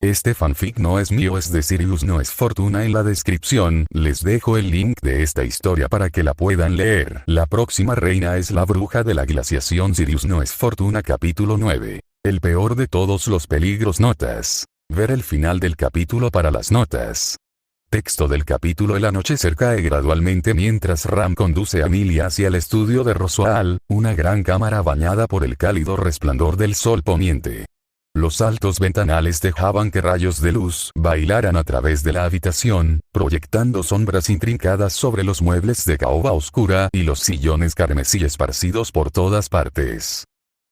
Este fanfic no es mío, es de Sirius, no es Fortuna. En la descripción les dejo el link de esta historia para que la puedan leer. La próxima reina es la bruja de la glaciación. Sirius no es Fortuna. Capítulo 9. El peor de todos los peligros. Notas. Ver el final del capítulo para las notas. Texto del capítulo. El anochecer cae gradualmente mientras Ram conduce a Emilia hacia el estudio de Roswaal, una gran cámara bañada por el cálido resplandor del sol poniente. Los altos ventanales dejaban que rayos de luz bailaran a través de la habitación, proyectando sombras intrincadas sobre los muebles de caoba oscura y los sillones carmesí esparcidos por todas partes.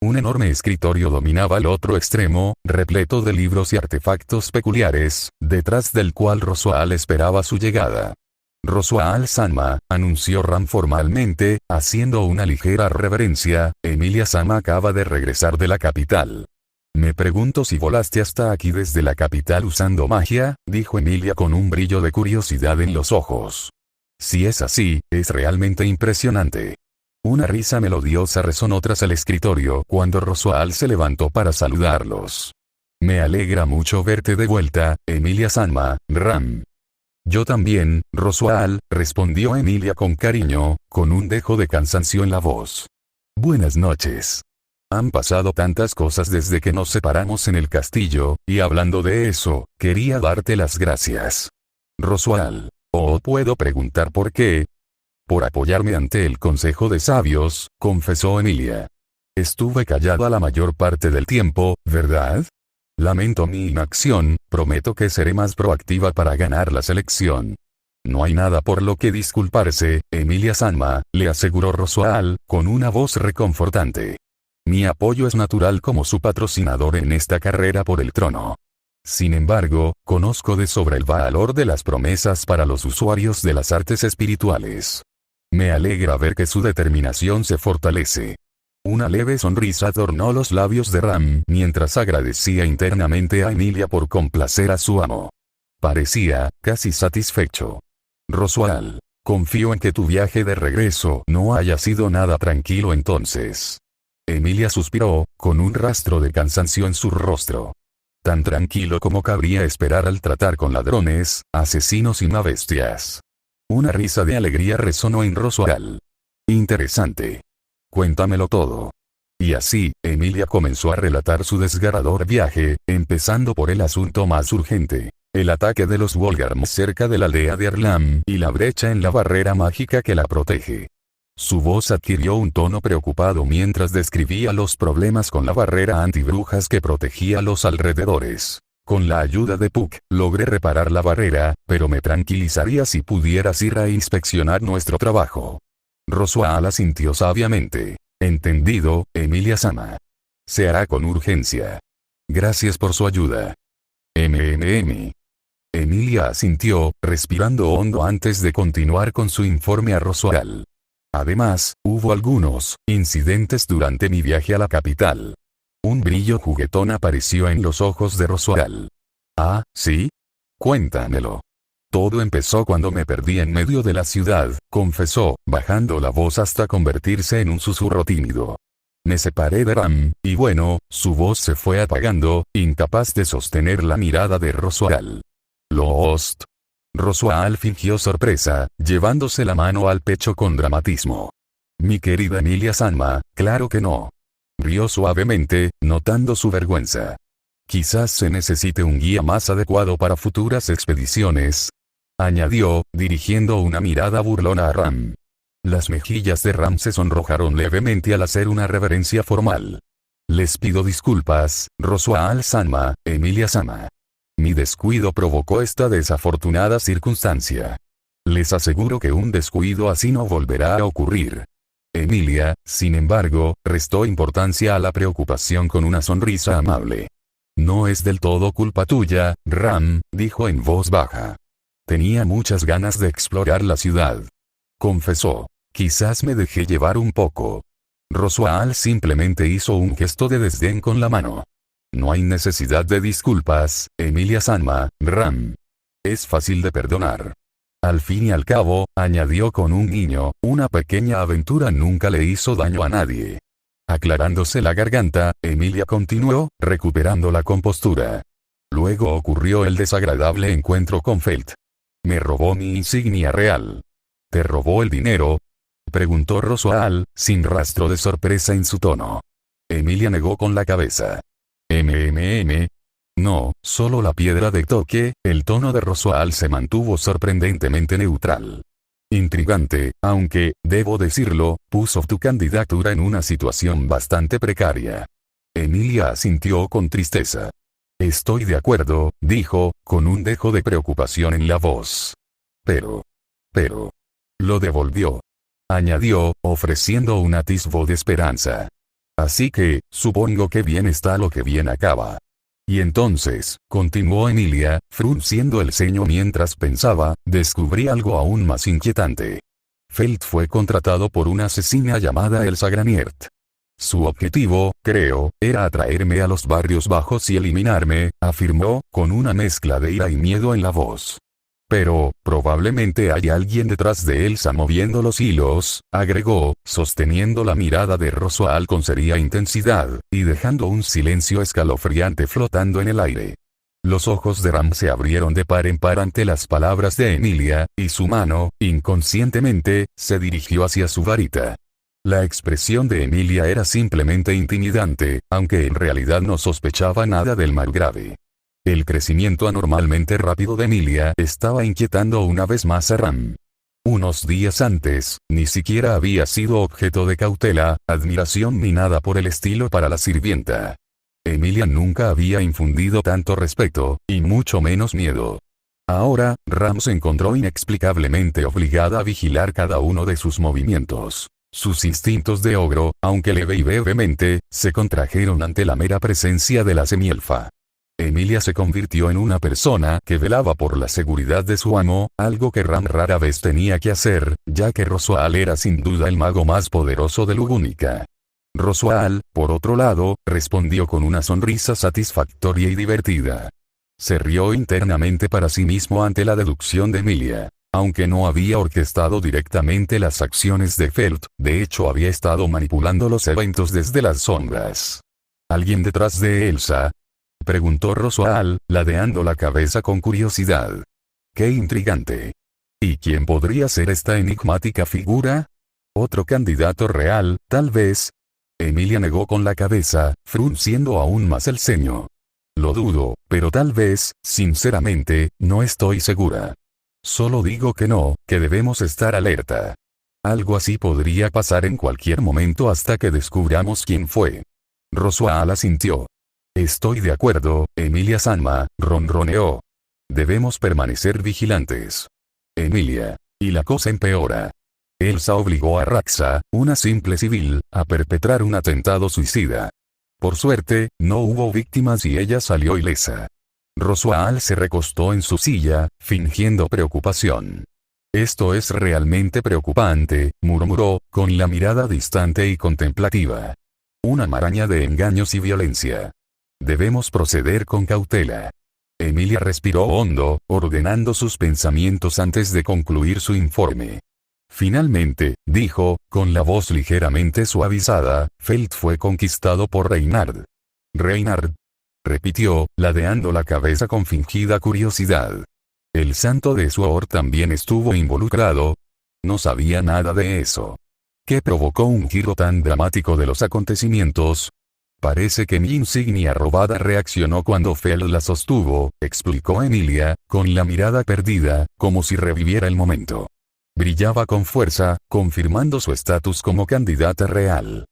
Un enorme escritorio dominaba el otro extremo, repleto de libros y artefactos peculiares, detrás del cual Roswaal esperaba su llegada. Roswaal-sama, anunció Ram formalmente, haciendo una ligera reverencia. Emilia-sama acaba de regresar de la capital. Me pregunto si volaste hasta aquí desde la capital usando magia, dijo Emilia con un brillo de curiosidad en los ojos. Si es así, es realmente impresionante. Una risa melodiosa resonó tras el escritorio cuando Roswaal se levantó para saludarlos. Me alegra mucho verte de vuelta, Emilia-sama, Ram. Yo también, Roswaal, respondió Emilia con cariño, con un dejo de cansancio en la voz. Buenas noches. Han pasado tantas cosas desde que nos separamos en el castillo, y hablando de eso, quería darte las gracias. Roswaal. ¿O puedo preguntar por qué? Por apoyarme ante el Consejo de Sabios, confesó Emilia. Estuve callada la mayor parte del tiempo, ¿verdad? Lamento mi inacción, prometo que seré más proactiva para ganar la selección. No hay nada por lo que disculparse, Emilia-sama, le aseguró Roswaal, con una voz reconfortante. Mi apoyo es natural como su patrocinador en esta carrera por el trono. Sin embargo, conozco de sobra el valor de las promesas para los usuarios de las artes espirituales. Me alegra ver que su determinación se fortalece. Una leve sonrisa adornó los labios de Ram mientras agradecía internamente a Emilia por complacer a su amo. Parecía casi satisfecho. Roswaal, confío en que tu viaje de regreso no haya sido nada tranquilo entonces. Emilia suspiró, con un rastro de cansancio en su rostro. Tan tranquilo como cabría esperar al tratar con ladrones, asesinos y no bestias. Una risa de alegría resonó en Roswaal. Interesante. Cuéntamelo todo. Y así, Emilia comenzó a relatar su desgarrador viaje, empezando por el asunto más urgente. El ataque de los Wolgarms cerca de la aldea de Arlam y la brecha en la barrera mágica que la protege. Su voz adquirió un tono preocupado mientras describía los problemas con la barrera antibrujas que protegía los alrededores. Con la ayuda de Puck, logré reparar la barrera, pero me tranquilizaría si pudieras ir a inspeccionar nuestro trabajo. Roswaal asintió sabiamente. Entendido, Emilia-sama. Se hará con urgencia. Gracias por su ayuda. Emilia asintió, respirando hondo antes de continuar con su informe a Roswaal. Además, hubo algunos incidentes durante mi viaje a la capital. Un brillo juguetón apareció en los ojos de Roswaal. Ah, ¿sí? Cuéntamelo. Todo empezó cuando me perdí en medio de la ciudad, confesó, bajando la voz hasta convertirse en un susurro tímido. Me separé de Ram, y bueno, su voz se fue apagando, incapaz de sostener la mirada de Roswaal. ¿Lost? Roswaal fingió sorpresa, llevándose la mano al pecho con dramatismo. Mi querida Emilia-sama, claro que no. Rió suavemente, notando su vergüenza. Quizás se necesite un guía más adecuado para futuras expediciones. Añadió, dirigiendo una mirada burlona a Ram. Las mejillas de Ram se sonrojaron levemente al hacer una reverencia formal. Les pido disculpas, Roswaal-sama, Emilia-sama. Mi descuido provocó esta desafortunada circunstancia. Les aseguro que un descuido así no volverá a ocurrir. Emilia, sin embargo, restó importancia a la preocupación con una sonrisa amable. No es del todo culpa tuya, Ram, dijo en voz baja. Tenía muchas ganas de explorar la ciudad. Confesó. Quizás me dejé llevar un poco. Roswaal simplemente hizo un gesto de desdén con la mano. No hay necesidad de disculpas, Emilia-sama, Ram. Es fácil de perdonar. Al fin y al cabo, añadió con un guiño, una pequeña aventura nunca le hizo daño a nadie. Aclarándose la garganta, Emilia continuó, recuperando la compostura. Luego ocurrió el desagradable encuentro con Felt. Me robó mi insignia real. ¿Te robó el dinero?, preguntó Roswaal, sin rastro de sorpresa en su tono. Emilia negó con la cabeza. No, solo la piedra de toque. El tono de Roswaal se mantuvo sorprendentemente neutral. Intrigante, aunque, debo decirlo, puso tu candidatura en una situación bastante precaria. Emilia asintió con tristeza. Estoy de acuerdo, dijo, con un dejo de preocupación en la voz. Pero. Lo devolvió. Añadió, ofreciendo un atisbo de esperanza. Así que, supongo que bien está lo que bien acaba. Y entonces, continuó Emilia, frunciendo el ceño mientras pensaba, descubrí algo aún más inquietante. Felt fue contratado por una asesina llamada Elsa Graniert. Su objetivo, creo, era atraerme a los barrios bajos y eliminarme, afirmó, con una mezcla de ira y miedo en la voz. Pero, probablemente hay alguien detrás de Elsa moviendo los hilos, agregó, sosteniendo la mirada de Roswaal con seria intensidad, y dejando un silencio escalofriante flotando en el aire. Los ojos de Ram se abrieron de par en par ante las palabras de Emilia, y su mano, inconscientemente, se dirigió hacia su varita. La expresión de Emilia era simplemente intimidante, aunque en realidad no sospechaba nada del margrave. El crecimiento anormalmente rápido de Emilia estaba inquietando una vez más a Ram. Unos días antes, ni siquiera había sido objeto de cautela, admiración ni nada por el estilo para la sirvienta. Emilia nunca había infundido tanto respeto, y mucho menos miedo. Ahora, Ram se encontró inexplicablemente obligada a vigilar cada uno de sus movimientos. Sus instintos de ogro, aunque leve y brevemente, se contrajeron ante la mera presencia de la semielfa. Emilia se convirtió en una persona que velaba por la seguridad de su amo, algo que Ram rara vez tenía que hacer, ya que Roswaal era sin duda el mago más poderoso de Lugúnica. Roswaal, por otro lado, respondió con una sonrisa satisfactoria y divertida. Se rió internamente para sí mismo ante la deducción de Emilia. Aunque no había orquestado directamente las acciones de Felt, de hecho había estado manipulando los eventos desde las sombras. ¿Alguien detrás de Elsa?, preguntó Roswaal, ladeando la cabeza con curiosidad. ¡Qué intrigante! ¿Y quién podría ser esta enigmática figura? ¿Otro candidato real, tal vez? Emilia negó con la cabeza, frunciendo aún más el ceño. Lo dudo, pero tal vez, sinceramente, no estoy segura. Solo digo que no, que debemos estar alerta. Algo así podría pasar en cualquier momento hasta que descubramos quién fue. Roswaal asintió. Estoy de acuerdo, Emilia Sanma, ronroneó. Debemos permanecer vigilantes. Emilia. Y la cosa empeora. Elsa obligó a Raxa, una simple civil, a perpetrar un atentado suicida. Por suerte, no hubo víctimas y ella salió ilesa. Roswaal se recostó en su silla, fingiendo preocupación. Esto es realmente preocupante, murmuró, con la mirada distante y contemplativa. Una maraña de engaños y violencia. Debemos proceder con cautela. Emilia respiró hondo, ordenando sus pensamientos antes de concluir su informe. Finalmente, dijo, con la voz ligeramente suavizada, Felt fue conquistado por Reinhard. Reinhard, repitió, ladeando la cabeza con fingida curiosidad. El santo de Suor también estuvo involucrado. No sabía nada de eso. ¿Qué provocó un giro tan dramático de los acontecimientos? Parece que mi insignia robada reaccionó cuando Feld la sostuvo, explicó Emilia, con la mirada perdida, como si reviviera el momento. Brillaba con fuerza, confirmando su estatus como candidata real.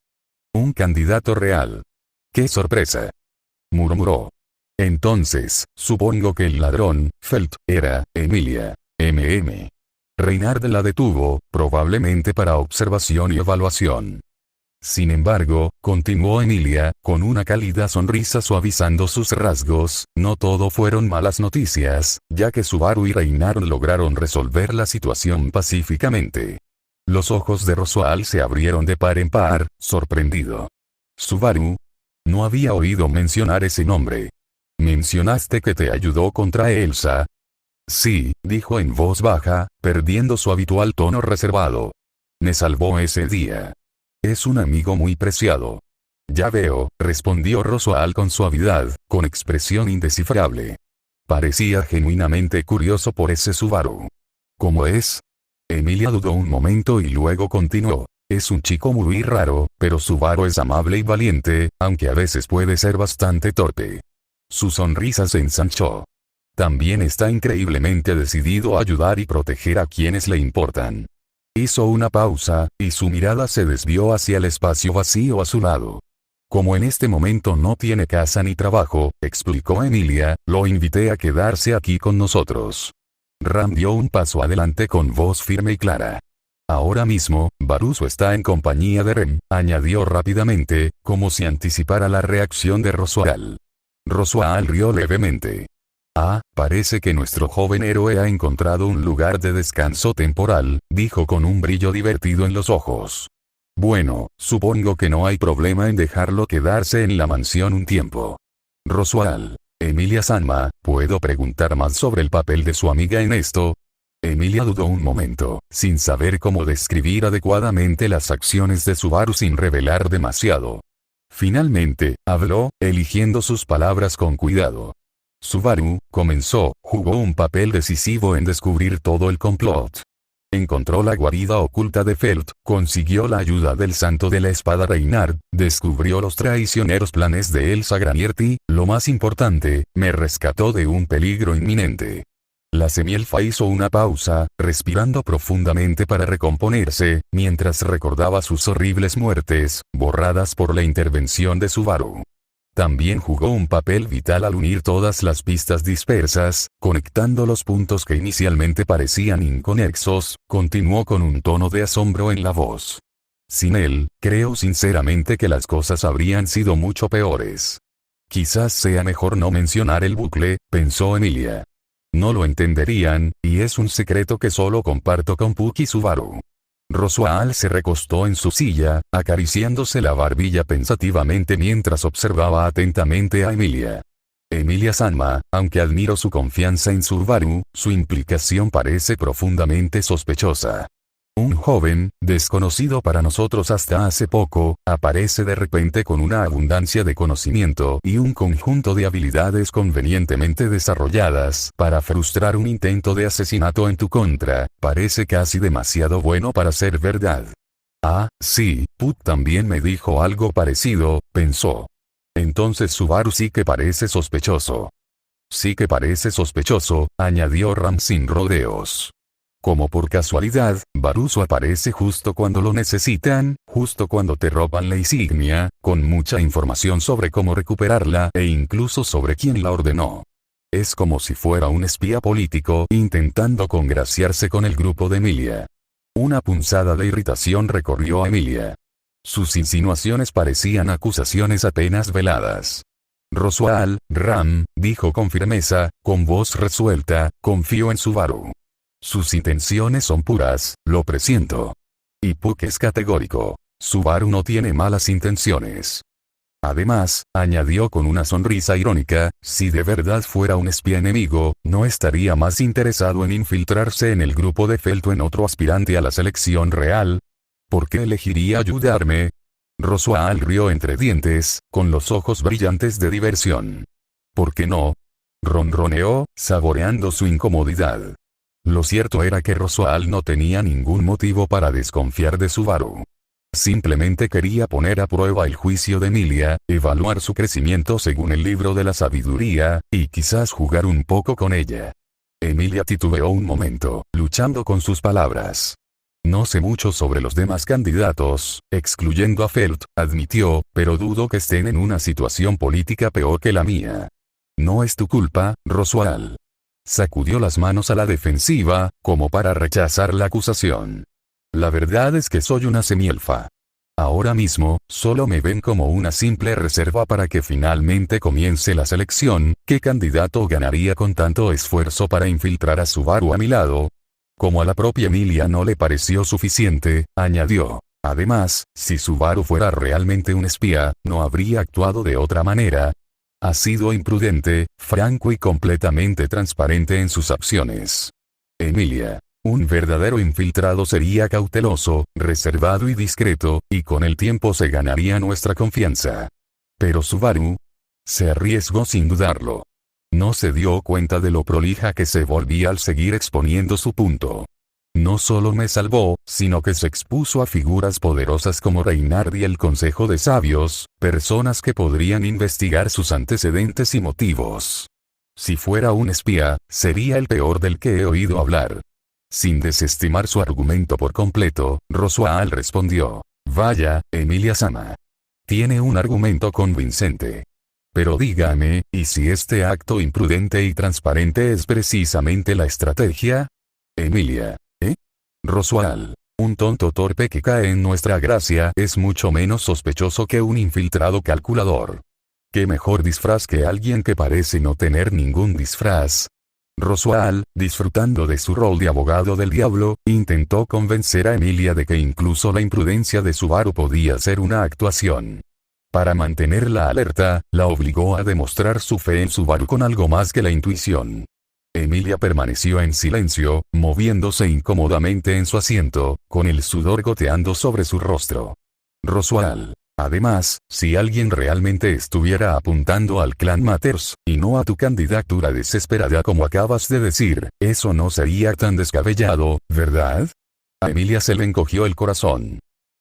Un candidato real. ¡Qué sorpresa!, murmuró. Entonces, supongo que el ladrón, Felt, era Emilia. Reinhard la detuvo, probablemente para observación y evaluación. Sin embargo, continuó Emilia, con una cálida sonrisa suavizando sus rasgos, no todo fueron malas noticias, ya que Subaru y Reinhard lograron resolver la situación pacíficamente. Los ojos de Roswaal se abrieron de par en par, sorprendido. Subaru. No había oído mencionar ese nombre. ¿Mencionaste que te ayudó contra Elsa? Sí, dijo en voz baja, perdiendo su habitual tono reservado. Me salvó ese día. Es un amigo muy preciado. Ya veo, respondió Roswaal con suavidad, con expresión indescifrable. Parecía genuinamente curioso por ese Subaru. ¿Cómo es? Emilia dudó un momento y luego continuó. Es un chico muy raro, pero Subaru es amable y valiente, aunque a veces puede ser bastante torpe. Su sonrisa se ensanchó. También está increíblemente decidido a ayudar y proteger a quienes le importan. Hizo una pausa, y su mirada se desvió hacia el espacio vacío a su lado. Como en este momento no tiene casa ni trabajo, explicó Emilia, lo invité a quedarse aquí con nosotros. Ram dio un paso adelante con voz firme y clara. Ahora mismo, Baruso está en compañía de Rem, añadió rápidamente, como si anticipara la reacción de Roswaal. Roswaal rió levemente. Ah, parece que nuestro joven héroe ha encontrado un lugar de descanso temporal, dijo con un brillo divertido en los ojos. Bueno, supongo que no hay problema en dejarlo quedarse en la mansión un tiempo. Roswaal. Emilia Sanma, ¿puedo preguntar más sobre el papel de su amiga en esto? Emilia dudó un momento, sin saber cómo describir adecuadamente las acciones de Subaru sin revelar demasiado. Finalmente, habló, eligiendo sus palabras con cuidado. Subaru, comenzó, jugó un papel decisivo en descubrir todo el complot. Encontró la guarida oculta de Felt, consiguió la ayuda del Santo de la Espada Reynard, descubrió los traicioneros planes de Elsa Granierti, lo más importante, me rescató de un peligro inminente. La semielfa hizo una pausa, respirando profundamente para recomponerse, mientras recordaba sus horribles muertes, borradas por la intervención de Subaru. También jugó un papel vital al unir todas las pistas dispersas, conectando los puntos que inicialmente parecían inconexos, continuó con un tono de asombro en la voz. Sin él, creo sinceramente que las cosas habrían sido mucho peores. Quizás sea mejor no mencionar el bucle, pensó Emilia. No lo entenderían, y es un secreto que solo comparto con Puck y Subaru. Roswaal se recostó en su silla, acariciándose la barbilla pensativamente mientras observaba atentamente a Emilia. Emilia Sanma, aunque admiro su confianza en Subaru, su implicación parece profundamente sospechosa. Un joven, desconocido para nosotros hasta hace poco, aparece de repente con una abundancia de conocimiento y un conjunto de habilidades convenientemente desarrolladas para frustrar un intento de asesinato en tu contra, parece casi demasiado bueno para ser verdad. Ah, sí, Puck también me dijo algo parecido, pensó. Entonces Subaru sí que parece sospechoso. Sí que parece sospechoso, añadió Ram sin rodeos. Como por casualidad, Baruso aparece justo cuando lo necesitan, justo cuando te roban la insignia, con mucha información sobre cómo recuperarla e incluso sobre quién la ordenó. Es como si fuera un espía político intentando congraciarse con el grupo de Emilia. Una punzada de irritación recorrió a Emilia. Sus insinuaciones parecían acusaciones apenas veladas. Roswaal, Ram, dijo con firmeza, con voz resuelta, confío en Subaru. Sus intenciones son puras, lo presiento. Y Puck es categórico. Subaru no tiene malas intenciones. Además, añadió con una sonrisa irónica, si de verdad fuera un espía enemigo, no estaría más interesado en infiltrarse en el grupo de Felt o en otro aspirante a la selección real. ¿Por qué elegiría ayudarme? Roswaal rió entre dientes, con los ojos brillantes de diversión. ¿Por qué no? Ronroneó, saboreando su incomodidad. Lo cierto era que Roswaal no tenía ningún motivo para desconfiar de Subaru. Simplemente quería poner a prueba el juicio de Emilia, evaluar su crecimiento según el libro de la sabiduría, y quizás jugar un poco con ella. Emilia titubeó un momento, luchando con sus palabras. No sé mucho sobre los demás candidatos, excluyendo a Felt, admitió, pero dudo que estén en una situación política peor que la mía. No es tu culpa, Roswaal. Sacudió las manos a la defensiva, como para rechazar la acusación. La verdad es que soy una semielfa. Ahora mismo, solo me ven como una simple reserva para que finalmente comience la selección. ¿Qué candidato ganaría con tanto esfuerzo para infiltrar a Subaru a mi lado? Como a la propia Emilia no le pareció suficiente, añadió. Además, si Subaru fuera realmente un espía, no habría actuado de otra manera. Ha sido imprudente, franco y completamente transparente en sus acciones. Emilia. Un verdadero infiltrado sería cauteloso, reservado y discreto, y con el tiempo se ganaría nuestra confianza. Pero Subaru se arriesgó sin dudarlo. No se dio cuenta de lo prolija que se volvía al seguir exponiendo su punto. No solo me salvó, sino que se expuso a figuras poderosas como Reynard y el Consejo de Sabios, personas que podrían investigar sus antecedentes y motivos. Si fuera un espía, sería el peor del que he oído hablar. Sin desestimar su argumento por completo, Roswaal respondió: vaya, Emilia-sama. Tiene un argumento convincente. Pero dígame, ¿y si este acto imprudente y transparente es precisamente la estrategia? Emilia. Roswaal. Un tonto torpe que cae en nuestra gracia es mucho menos sospechoso que un infiltrado calculador. ¿Qué mejor disfraz que alguien que parece no tener ningún disfraz? Roswaal, disfrutando de su rol de abogado del diablo, intentó convencer a Emilia de que incluso la imprudencia de Subaru podía ser una actuación. Para mantenerla alerta, la obligó a demostrar su fe en Subaru con algo más que la intuición. Emilia permaneció en silencio, moviéndose incómodamente en su asiento, con el sudor goteando sobre su rostro. Roswaal. Además, si alguien realmente estuviera apuntando al clan Matters, y no a tu candidatura desesperada como acabas de decir, eso no sería tan descabellado, ¿verdad? A Emilia se le encogió el corazón.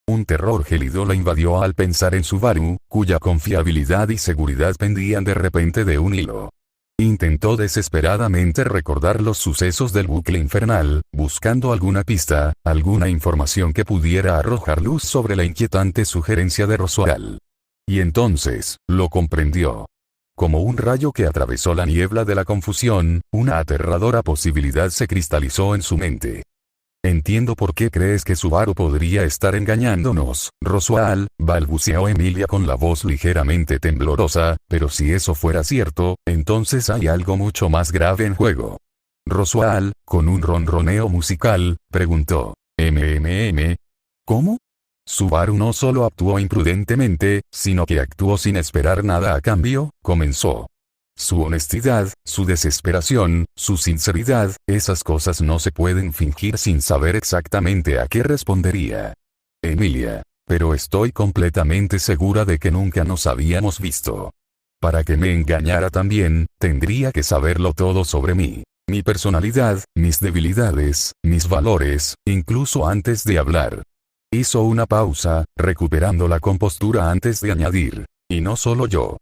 Un terror gélido la invadió al pensar en Subaru, cuya confiabilidad y seguridad pendían de repente de un hilo. Intentó desesperadamente recordar los sucesos del bucle infernal, buscando alguna pista, alguna información que pudiera arrojar luz sobre la inquietante sugerencia de Roswaal. Y entonces, lo comprendió. Como un rayo que atravesó la niebla de la confusión, una aterradora posibilidad se cristalizó en su mente. Entiendo por qué crees que Subaru podría estar engañándonos, Roswaal, balbuceó Emilia con la voz ligeramente temblorosa, pero si eso fuera cierto, entonces hay algo mucho más grave en juego. Roswaal, con un ronroneo musical, preguntó: ¿Cómo? Subaru no solo actuó imprudentemente, sino que actuó sin esperar nada a cambio, comenzó. Su honestidad, su desesperación, su sinceridad, esas cosas no se pueden fingir sin saber exactamente a qué respondería. Emilia. Pero estoy completamente segura de que nunca nos habíamos visto. Para que me engañara también, tendría que saberlo todo sobre mí. Mi personalidad, mis debilidades, mis valores, incluso antes de hablar. Hizo una pausa, recuperando la compostura antes de añadir. Y no solo yo.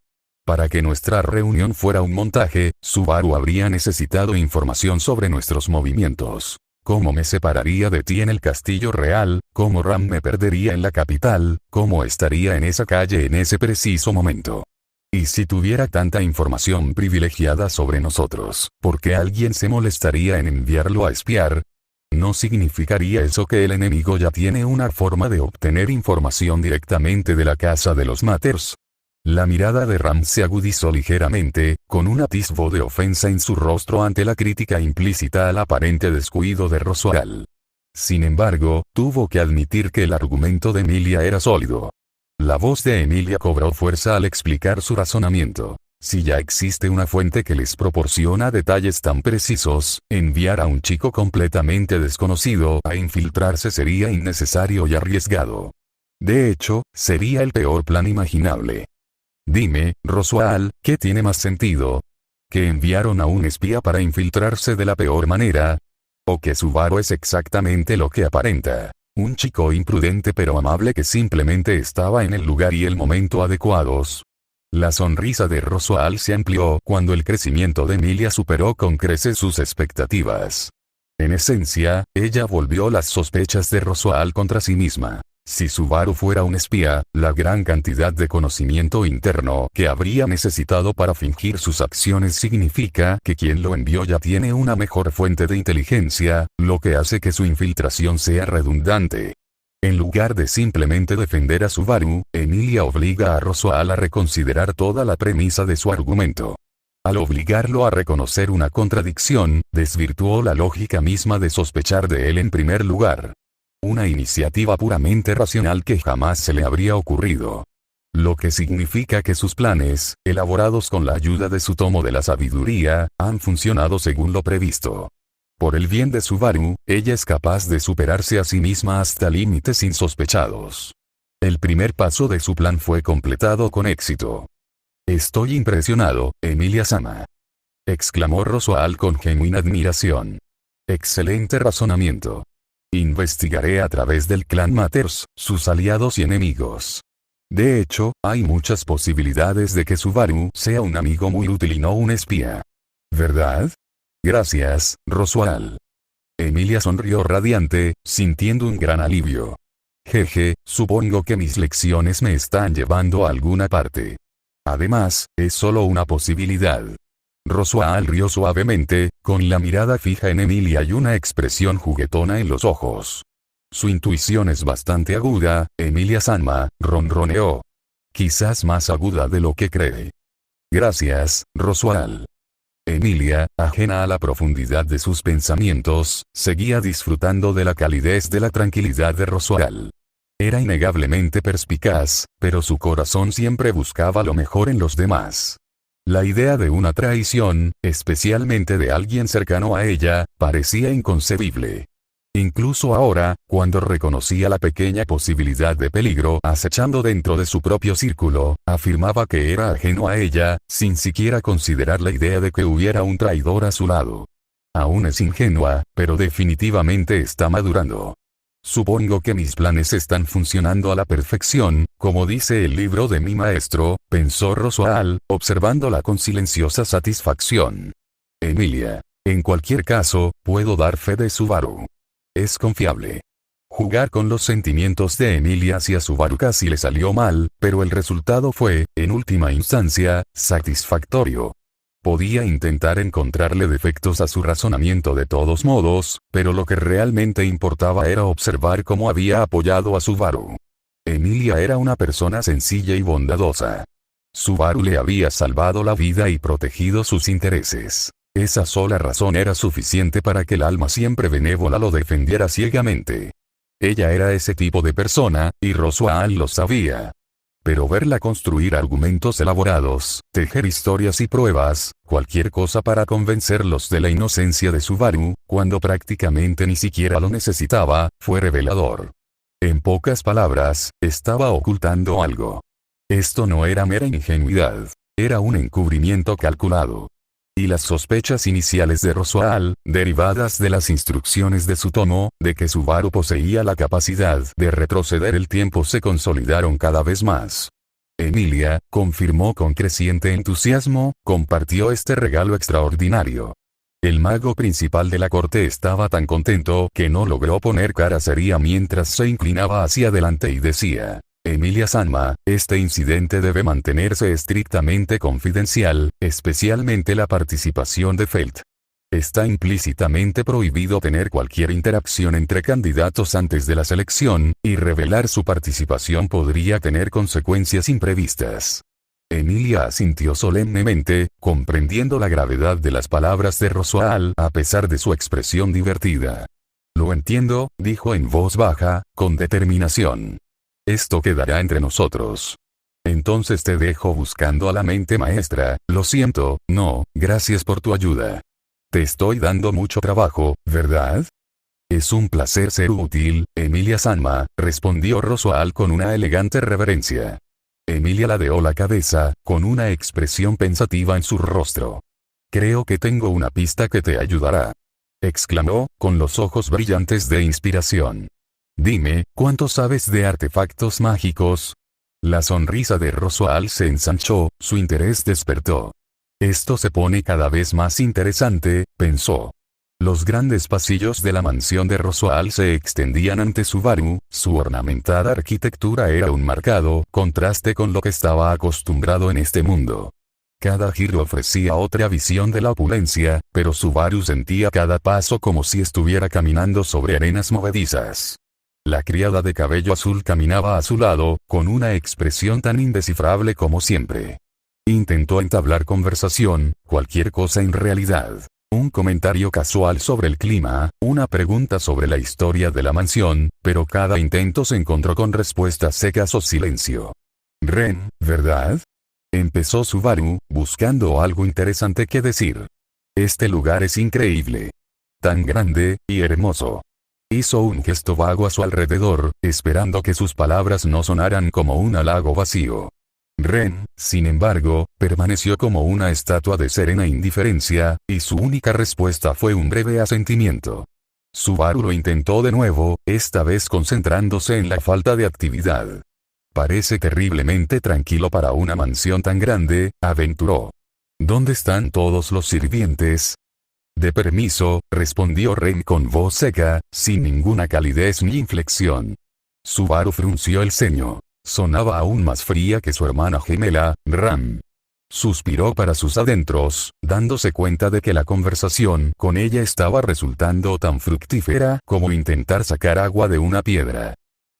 Para que nuestra reunión fuera un montaje, Subaru habría necesitado información sobre nuestros movimientos. Cómo me separaría de ti en el castillo real, cómo Ram me perdería en la capital, cómo estaría en esa calle en ese preciso momento. Y si tuviera tanta información privilegiada sobre nosotros, ¿por qué alguien se molestaría en enviarlo a espiar? ¿No significaría eso que el enemigo ya tiene una forma de obtener información directamente de la casa de los Matters? La mirada de Ram se agudizó ligeramente, con un atisbo de ofensa en su rostro ante la crítica implícita al aparente descuido de Roswaal. Sin embargo, tuvo que admitir que el argumento de Emilia era sólido. La voz de Emilia cobró fuerza al explicar su razonamiento. Si ya existe una fuente que les proporciona detalles tan precisos, enviar a un chico completamente desconocido a infiltrarse sería innecesario y arriesgado. De hecho, sería el peor plan imaginable. Dime, Roswaal, ¿qué tiene más sentido? ¿Que enviaron a un espía para infiltrarse de la peor manera? ¿O que Subaru es exactamente lo que aparenta? Un chico imprudente pero amable que simplemente estaba en el lugar y el momento adecuados. La sonrisa de Roswaal se amplió cuando el crecimiento de Emilia superó con creces sus expectativas. En esencia, ella volvió las sospechas de Roswaal contra sí misma. Si Subaru fuera un espía, la gran cantidad de conocimiento interno que habría necesitado para fingir sus acciones significa que quien lo envió ya tiene una mejor fuente de inteligencia, lo que hace que su infiltración sea redundante. En lugar de simplemente defender a Subaru, Emilia obliga a Roswaal a reconsiderar toda la premisa de su argumento. Al obligarlo a reconocer una contradicción, desvirtuó la lógica misma de sospechar de él en primer lugar. Una iniciativa puramente racional que jamás se le habría ocurrido. Lo que significa que sus planes, elaborados con la ayuda de su tomo de la sabiduría, han funcionado según lo previsto. Por el bien de Subaru, ella es capaz de superarse a sí misma hasta límites insospechados. El primer paso de su plan fue completado con éxito. Estoy impresionado, Emilia-sama, exclamó Roswaal con genuina admiración. Excelente razonamiento. Investigaré a través del clan Matters, sus aliados y enemigos. De hecho, hay muchas posibilidades de que Subaru sea un amigo muy útil y no un espía. ¿Verdad? Gracias, Roswaal. Emilia sonrió radiante, sintiendo un gran alivio. Jeje, supongo que mis lecciones me están llevando a alguna parte. Además, es solo una posibilidad. Roswaal rió suavemente, con la mirada fija en Emilia y una expresión juguetona en los ojos. Su intuición es bastante aguda, Emilia-sama, ronroneó. Quizás más aguda de lo que cree. Gracias, Roswaal. Emilia, ajena a la profundidad de sus pensamientos, seguía disfrutando de la calidez de la tranquilidad de Roswaal. Era innegablemente perspicaz, pero su corazón siempre buscaba lo mejor en los demás. La idea de una traición, especialmente de alguien cercano a ella, parecía inconcebible. Incluso ahora, cuando reconocía la pequeña posibilidad de peligro acechando dentro de su propio círculo, afirmaba que era ajeno a ella, sin siquiera considerar la idea de que hubiera un traidor a su lado. Aún es ingenua, pero definitivamente está madurando. Supongo que mis planes están funcionando a la perfección, como dice el libro de mi maestro, pensó Roswaal, observándola con silenciosa satisfacción. Emilia. En cualquier caso, puedo dar fe de Subaru. Es confiable. Jugar con los sentimientos de Emilia hacia Subaru casi le salió mal, pero el resultado fue, en última instancia, satisfactorio. Podía intentar encontrarle defectos a su razonamiento de todos modos, pero lo que realmente importaba era observar cómo había apoyado a Subaru. Emilia era una persona sencilla y bondadosa. Subaru le había salvado la vida y protegido sus intereses. Esa sola razón era suficiente para que el alma siempre benévola lo defendiera ciegamente. Ella era ese tipo de persona, y Roswaal lo sabía. Pero verla construir argumentos elaborados, tejer historias y pruebas, cualquier cosa para convencerlos de la inocencia de Subaru, cuando prácticamente ni siquiera lo necesitaba, fue revelador. En pocas palabras, estaba ocultando algo. Esto no era mera ingenuidad. Era un encubrimiento calculado. Y las sospechas iniciales de Roswaal, derivadas de las instrucciones de Tsutomu, de que Subaru poseía la capacidad de retroceder el tiempo se consolidaron cada vez más. Emilia, confirmó con creciente entusiasmo, compartió este regalo extraordinario. El mago principal de la corte estaba tan contento que no logró poner cara seria mientras se inclinaba hacia adelante y decía: Emilia-sama, este incidente debe mantenerse estrictamente confidencial, especialmente la participación de Felt. Está implícitamente prohibido tener cualquier interacción entre candidatos antes de la selección, y revelar su participación podría tener consecuencias imprevistas. Emilia asintió solemnemente, comprendiendo la gravedad de las palabras de Roswaal a pesar de su expresión divertida. Lo entiendo, dijo en voz baja, con determinación. Esto quedará entre nosotros. Entonces te dejo buscando a la mente maestra. Lo siento, no, gracias por tu ayuda. Te estoy dando mucho trabajo, ¿verdad? Es un placer ser útil, Emilia-sama, respondió Roswaal con una elegante reverencia. Emilia ladeó la cabeza, con una expresión pensativa en su rostro. Creo que tengo una pista que te ayudará. Exclamó, con los ojos brillantes de inspiración. Dime, ¿cuánto sabes de artefactos mágicos? La sonrisa de Roswaal se ensanchó, su interés despertó. Esto se pone cada vez más interesante, pensó. Los grandes pasillos de la mansión de Roswaal se extendían ante Subaru, su ornamentada arquitectura era un marcado contraste con lo que estaba acostumbrado en este mundo. Cada giro ofrecía otra visión de la opulencia, pero Subaru sentía cada paso como si estuviera caminando sobre arenas movedizas. La criada de cabello azul caminaba a su lado, con una expresión tan indescifrable como siempre. Intentó entablar conversación, cualquier cosa en realidad. Un comentario casual sobre el clima, una pregunta sobre la historia de la mansión, pero cada intento se encontró con respuestas secas o silencio. Ren, ¿verdad? Empezó Subaru, buscando algo interesante que decir. Este lugar es increíble. tan grande y hermoso. Hizo un gesto vago a su alrededor, esperando que sus palabras no sonaran como un halago vacío. Ren, sin embargo, permaneció como una estatua de serena indiferencia, y su única respuesta fue un breve asentimiento. Subaru lo intentó de nuevo, esta vez concentrándose en la falta de actividad. Parece terriblemente tranquilo para una mansión tan grande, aventuró. ¿Dónde están todos los sirvientes? De permiso, respondió Ren con voz seca, sin ninguna calidez ni inflexión. Subaru frunció el ceño. Sonaba aún más fría que su hermana gemela, Ram. Suspiró para sus adentros, dándose cuenta de que la conversación con ella estaba resultando tan fructífera como intentar sacar agua de una piedra.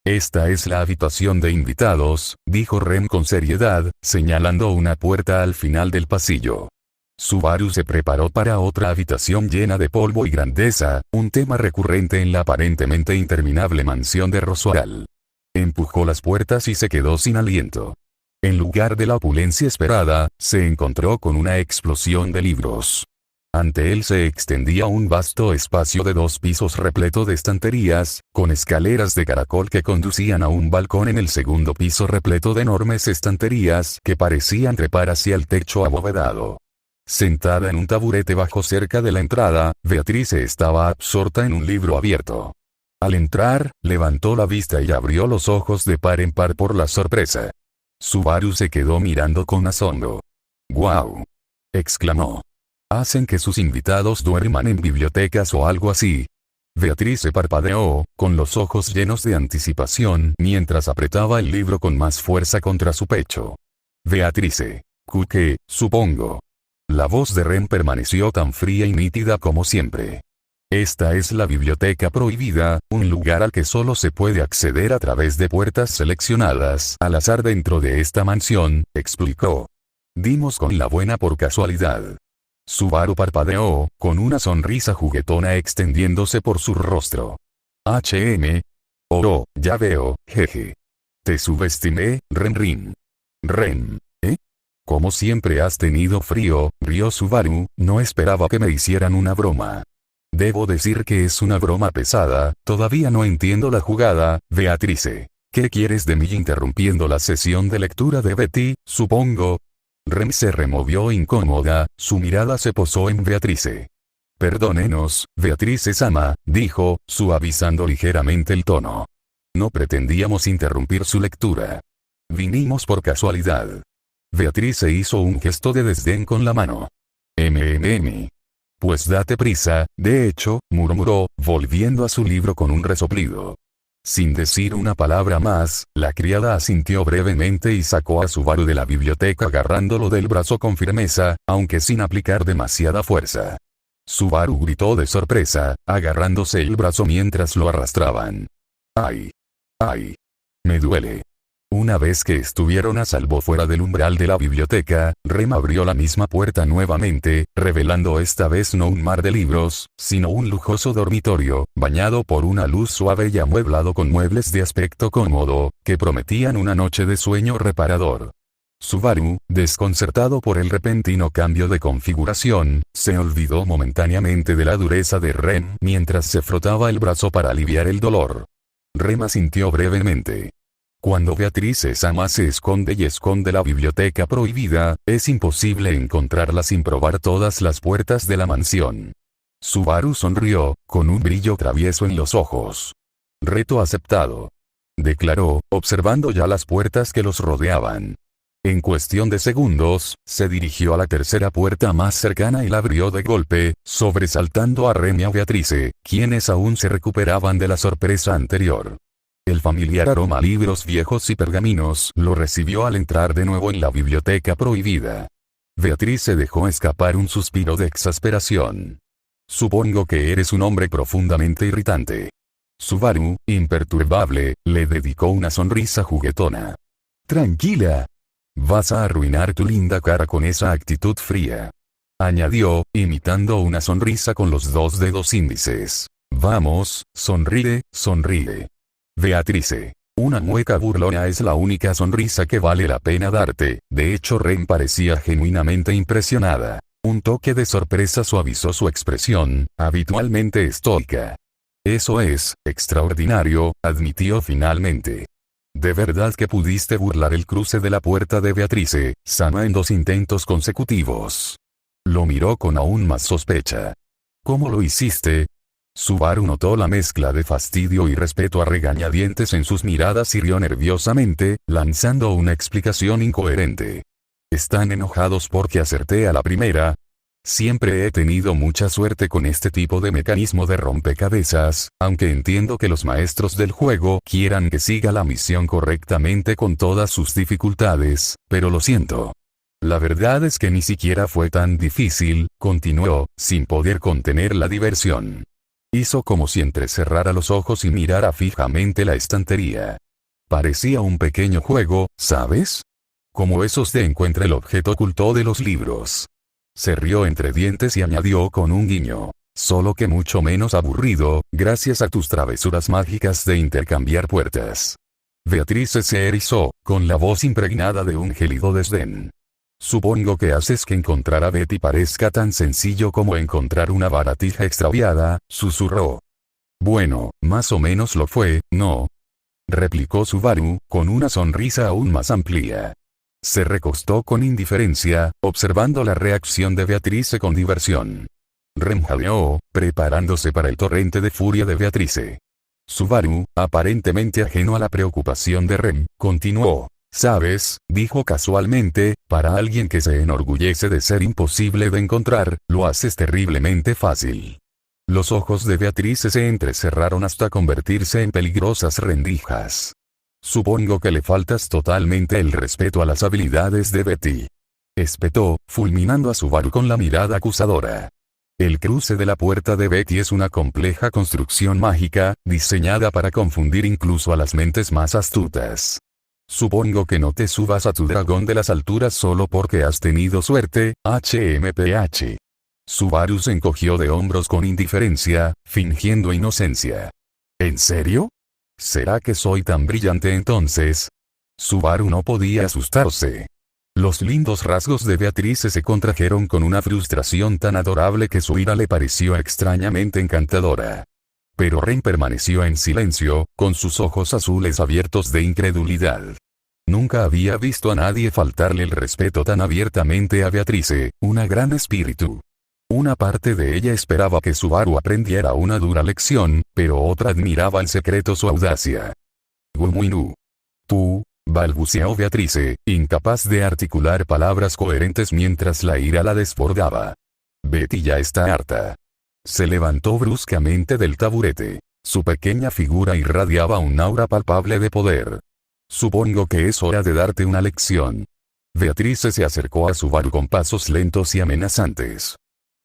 Esta es la habitación de invitados, dijo Ren con seriedad, señalando una puerta al final del pasillo. Subaru se preparó para otra habitación llena de polvo y grandeza, un tema recurrente en la aparentemente interminable mansión de Roswaal. Empujó las puertas y se quedó sin aliento. En lugar de la opulencia esperada, se encontró con una explosión de libros. Ante él se extendía un vasto espacio de 2 pisos repleto de estanterías, con escaleras de caracol que conducían a un balcón en el segundo piso repleto de enormes estanterías que parecían trepar hacia el techo abovedado. Sentada en un taburete bajo cerca de la entrada, Beatrice estaba absorta en un libro abierto. Al entrar, levantó la vista y abrió los ojos de par en par por la sorpresa. Subaru se quedó mirando con asombro. «¡Guau!», exclamó. «¿Hacen que sus invitados duerman en bibliotecas o algo así?». Beatrice parpadeó, con los ojos llenos de anticipación, mientras apretaba el libro con más fuerza contra su pecho. «Beatrice. ¿Qué, supongo?». La voz de Ren permaneció tan fría y nítida como siempre. «Esta es la biblioteca prohibida, un lugar al que solo se puede acceder a través de puertas seleccionadas al azar dentro de esta mansión», explicó. «Dimos con la buena por casualidad». Subaru parpadeó, con una sonrisa juguetona extendiéndose por su rostro. «Oh, ya veo, jeje. Te subestimé, Ren. Ren, ¿eh? Como siempre has tenido frío», rió Subaru, «no esperaba que me hicieran una broma». «Debo decir que es una broma pesada, todavía no entiendo la jugada, Beatrice. ¿Qué quieres de mí interrumpiendo la sesión de lectura de Betty, supongo?». Ren se removió incómoda, su mirada se posó en Beatrice. «Perdónenos, Beatrice-sama», dijo, suavizando ligeramente el tono. «No pretendíamos interrumpir su lectura. Vinimos por casualidad». Beatrice hizo un gesto de desdén con la mano. «Pues date prisa, de hecho», murmuró, volviendo a su libro con un resoplido. Sin decir una palabra más, la criada asintió brevemente y sacó a Subaru de la biblioteca agarrándolo del brazo con firmeza, aunque sin aplicar demasiada fuerza. Subaru gritó de sorpresa, agarrándose el brazo mientras lo arrastraban. «¡Ay! ¡Ay! Me duele». Una vez que estuvieron a salvo fuera del umbral de la biblioteca, Rem abrió la misma puerta nuevamente, revelando esta vez no un mar de libros, sino un lujoso dormitorio, bañado por una luz suave y amueblado con muebles de aspecto cómodo, que prometían una noche de sueño reparador. Subaru, desconcertado por el repentino cambio de configuración, se olvidó momentáneamente de la dureza de Rem mientras se frotaba el brazo para aliviar el dolor. Rem asintió brevemente. Cuando Beatrice-sama se esconde y esconde la biblioteca prohibida, es imposible encontrarla sin probar todas las puertas de la mansión. Subaru sonrió, con un brillo travieso en los ojos. «Reto aceptado», declaró, observando ya las puertas que los rodeaban. En cuestión de segundos, se dirigió a la tercera puerta más cercana y la abrió de golpe, sobresaltando a Rem y a Beatrice, quienes aún se recuperaban de la sorpresa anterior. El familiar aroma a libros viejos y pergaminos lo recibió al entrar de nuevo en la biblioteca prohibida. Beatrice dejó escapar un suspiro de exasperación. «Supongo que eres un hombre profundamente irritante». Subaru, imperturbable, le dedicó una sonrisa juguetona. «Tranquila. Vas a arruinar tu linda cara con esa actitud fría», añadió, imitando una sonrisa con los 2 dedos índices. «Vamos, sonríe, sonríe. Beatrice. Una mueca burlona es la única sonrisa que vale la pena darte». De hecho, Ren parecía genuinamente impresionada. Un toque de sorpresa suavizó su expresión, habitualmente estoica. Eso es, extraordinario, admitió finalmente. ¿De verdad que pudiste burlar el cruce de la puerta de Beatrice, Sama, en 2 intentos consecutivos? Lo miró con aún más sospecha. ¿Cómo lo hiciste? Subaru notó la mezcla de fastidio y respeto a regañadientes en sus miradas y rió nerviosamente, lanzando una explicación incoherente. ¿Están enojados porque acerté a la primera? Siempre he tenido mucha suerte con este tipo de mecanismo de rompecabezas, aunque entiendo que los maestros del juego quieran que siga la misión correctamente con todas sus dificultades, pero lo siento. La verdad es que ni siquiera fue tan difícil, continuó, sin poder contener la diversión. Hizo como si entrecerrara los ojos y mirara fijamente la estantería. Parecía un pequeño juego, ¿sabes? Como esos de encuentra el objeto oculto de los libros. Se rió entre dientes y añadió con un guiño. Solo que mucho menos aburrido, gracias a tus travesuras mágicas de intercambiar puertas. Beatrice se erizó, con la voz impregnada de un gélido desdén. Supongo que haces que encontrar a Betty parezca tan sencillo como encontrar una baratija extraviada, susurró. Bueno, más o menos lo fue, ¿no? Replicó Subaru, con una sonrisa aún más amplia. Se recostó con indiferencia, observando la reacción de Beatrice con diversión. Rem jadeó, preparándose para el torrente de furia de Beatrice. Subaru, aparentemente ajeno a la preocupación de Rem, continuó. ¿Sabes?, dijo casualmente, para alguien que se enorgullece de ser imposible de encontrar, lo haces terriblemente fácil. Los ojos de Beatrice se entrecerraron hasta convertirse en peligrosas rendijas. Supongo que le faltas totalmente el respeto a las habilidades de Betty. Espetó, fulminando a Subaru con la mirada acusadora. El cruce de la puerta de Betty es una compleja construcción mágica, diseñada para confundir incluso a las mentes más astutas. Supongo que no te subas a tu dragón de las alturas solo porque has tenido suerte, HMPH. Subaru se encogió de hombros con indiferencia, fingiendo inocencia. ¿En serio? ¿Será que soy tan brillante entonces? Subaru no podía asustarse. Los lindos rasgos de Beatrice se contrajeron con una frustración tan adorable que su ira le pareció extrañamente encantadora. Pero Ren permaneció en silencio, con sus ojos azules abiertos de incredulidad. Nunca había visto a nadie faltarle el respeto tan abiertamente a Beatrice, una gran espíritu. Una parte de ella esperaba que Subaru aprendiera una dura lección, pero otra admiraba en secreto su audacia. Gumuinu. Tú, balbuceó Beatrice, incapaz de articular palabras coherentes mientras la ira la desbordaba. Betty ya está harta. Se levantó bruscamente del taburete. Su pequeña figura irradiaba un aura palpable de poder. Supongo que es hora de darte una lección. Beatrice se acercó a Subaru con pasos lentos y amenazantes.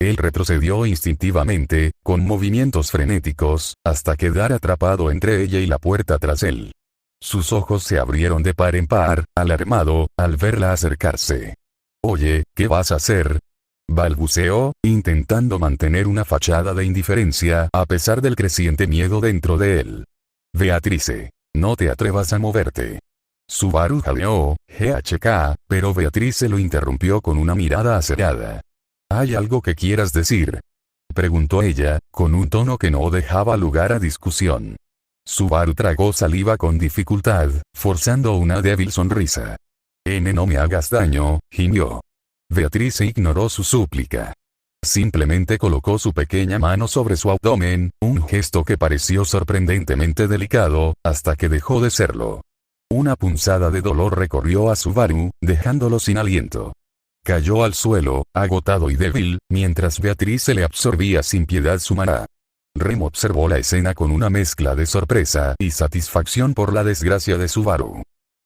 Él retrocedió instintivamente, con movimientos frenéticos, hasta quedar atrapado entre ella y la puerta tras él. Sus ojos se abrieron de par en par, alarmado, al verla acercarse. Oye, ¿qué vas a hacer? Balbuceó, intentando mantener una fachada de indiferencia a pesar del creciente miedo dentro de él. Beatrice, no te atrevas a moverte. Subaru jadeó, pero Beatrice lo interrumpió con una mirada acerada. ¿Hay algo que quieras decir? Preguntó ella, con un tono que no dejaba lugar a discusión. Subaru tragó saliva con dificultad, forzando una débil sonrisa. No me hagas daño, gimió. Beatrice ignoró su súplica. Simplemente colocó su pequeña mano sobre su abdomen, un gesto que pareció sorprendentemente delicado, hasta que dejó de serlo. Una punzada de dolor recorrió a Subaru, dejándolo sin aliento. Cayó al suelo, agotado y débil, mientras Beatrice le absorbía sin piedad su maná. Rem observó la escena con una mezcla de sorpresa y satisfacción por la desgracia de Subaru.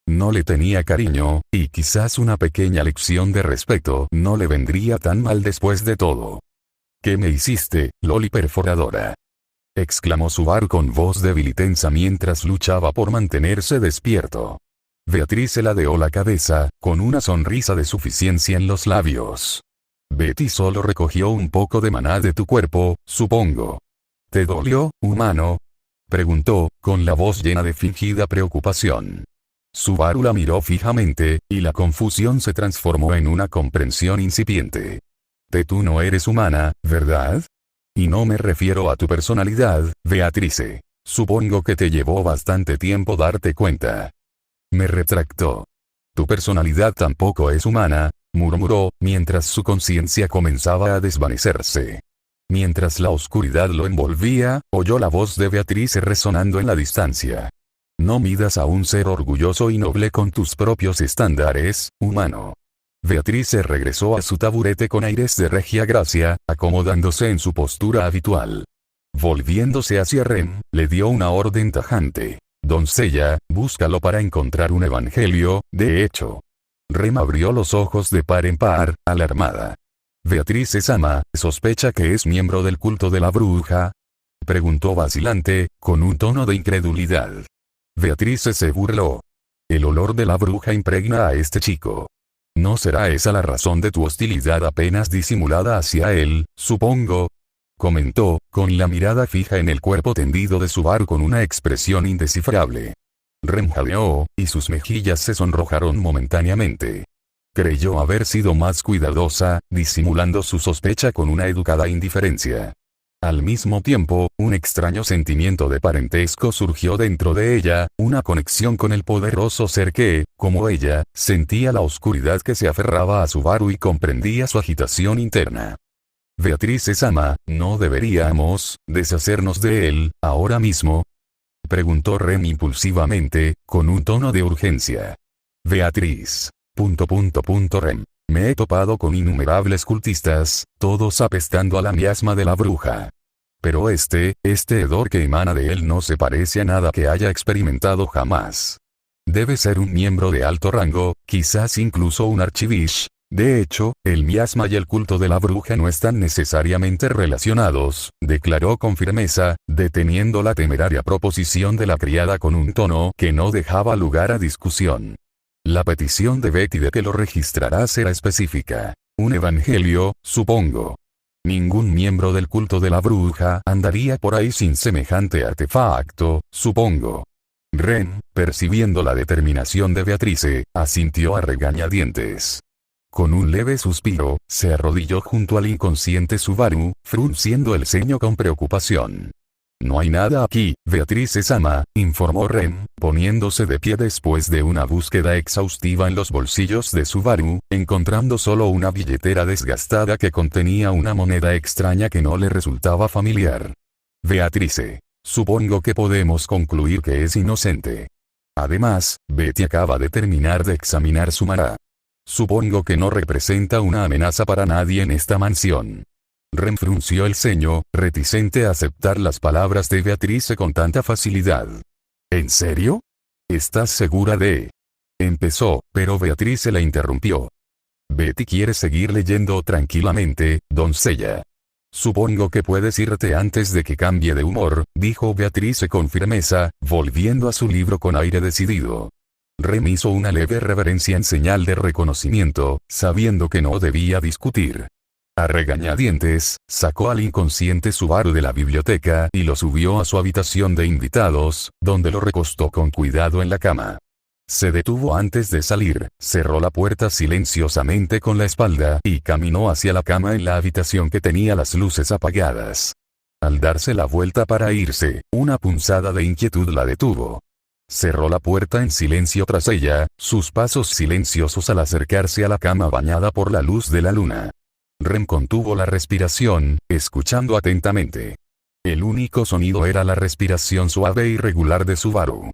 No le tenía cariño, y quizás una pequeña lección de respeto no le vendría tan mal después de todo. ¿Qué me hiciste, Loli perforadora? Exclamó Subaru con voz débil y tensa mientras luchaba por mantenerse despierto. Beatrice ladeó la cabeza, con una sonrisa de suficiencia en los labios. Betty solo recogió un poco de maná de tu cuerpo, supongo. ¿Te dolió, humano? Preguntó, con la voz llena de fingida preocupación. Subaru la miró fijamente, y la confusión se transformó en una comprensión incipiente. Tú no eres humana, ¿verdad? Y no me refiero a tu personalidad, Beatrice. Supongo que te llevó bastante tiempo darte cuenta. Me retractó. Tu personalidad tampoco es humana, murmuró, mientras su conciencia comenzaba a desvanecerse. Mientras la oscuridad lo envolvía, oyó la voz de Beatrice resonando en la distancia. No midas a un ser orgulloso y noble con tus propios estándares, humano. Beatrice regresó a su taburete con aires de regia gracia, acomodándose en su postura habitual. Volviéndose hacia Rem, le dio una orden tajante. Doncella, búscalo para encontrar un evangelio, de hecho. Rem abrió los ojos de par en par, alarmada. Beatrice Sama, ¿sospecha que es miembro del culto de la bruja? Preguntó vacilante, con un tono de incredulidad. Beatrice se burló. El olor de la bruja impregna a este chico. ¿No será esa la razón de tu hostilidad apenas disimulada hacia él, supongo? Comentó, con la mirada fija en el cuerpo tendido de Subaru con una expresión indescifrable. Rem jadeó, y sus mejillas se sonrojaron momentáneamente. Creyó haber sido más cuidadosa, disimulando su sospecha con una educada indiferencia. Al mismo tiempo, un extraño sentimiento de parentesco surgió dentro de ella, una conexión con el poderoso ser que, como ella, sentía la oscuridad que se aferraba a Subaru y comprendía su agitación interna. Beatrice Sama, ¿no deberíamos deshacernos de él, ahora mismo? Preguntó Rem impulsivamente, con un tono de urgencia. Beatriz. Rem. Me he topado con innumerables cultistas, todos apestando a la miasma de la bruja. Pero este hedor que emana de él no se parece a nada que haya experimentado jamás. Debe ser un miembro de alto rango, quizás incluso un archivish. De hecho, el miasma y el culto de la bruja no están necesariamente relacionados, declaró con firmeza, deteniendo la temeraria proposición de la criada con un tono que no dejaba lugar a discusión. La petición de Betty de que lo registrarás era específica. Un evangelio, supongo. Ningún miembro del culto de la bruja andaría por ahí sin semejante artefacto, supongo. Rem, percibiendo la determinación de Beatrice, asintió a regañadientes. Con un leve suspiro, se arrodilló junto al inconsciente Subaru, frunciendo el ceño con preocupación. No hay nada aquí, Beatrice Sama, informó Rem, poniéndose de pie después de una búsqueda exhaustiva en los bolsillos de Subaru, encontrando solo una billetera desgastada que contenía una moneda extraña que no le resultaba familiar. Beatrice. Supongo que podemos concluir que es inocente. Además, Betty acaba de terminar de examinar su mara. Supongo que no representa una amenaza para nadie en esta mansión. Rem frunció el ceño, reticente a aceptar las palabras de Beatrice con tanta facilidad. ¿En serio? ¿Estás segura de...? Empezó, pero Beatrice la interrumpió. Betty quiere seguir leyendo tranquilamente, doncella. Supongo que puedes irte antes de que cambie de humor, dijo Beatrice con firmeza, volviendo a su libro con aire decidido. Rem hizo una leve reverencia en señal de reconocimiento, sabiendo que no debía discutir. A regañadientes, sacó al inconsciente Subaru de la biblioteca y lo subió a su habitación de invitados, donde lo recostó con cuidado en la cama. Se detuvo antes de salir, cerró la puerta silenciosamente con la espalda y caminó hacia la cama en la habitación que tenía las luces apagadas. Al darse la vuelta para irse, una punzada de inquietud la detuvo. Cerró la puerta en silencio tras ella, sus pasos silenciosos al acercarse a la cama bañada por la luz de la luna. Rem contuvo la respiración, escuchando atentamente. El único sonido era la respiración suave y regular de Subaru.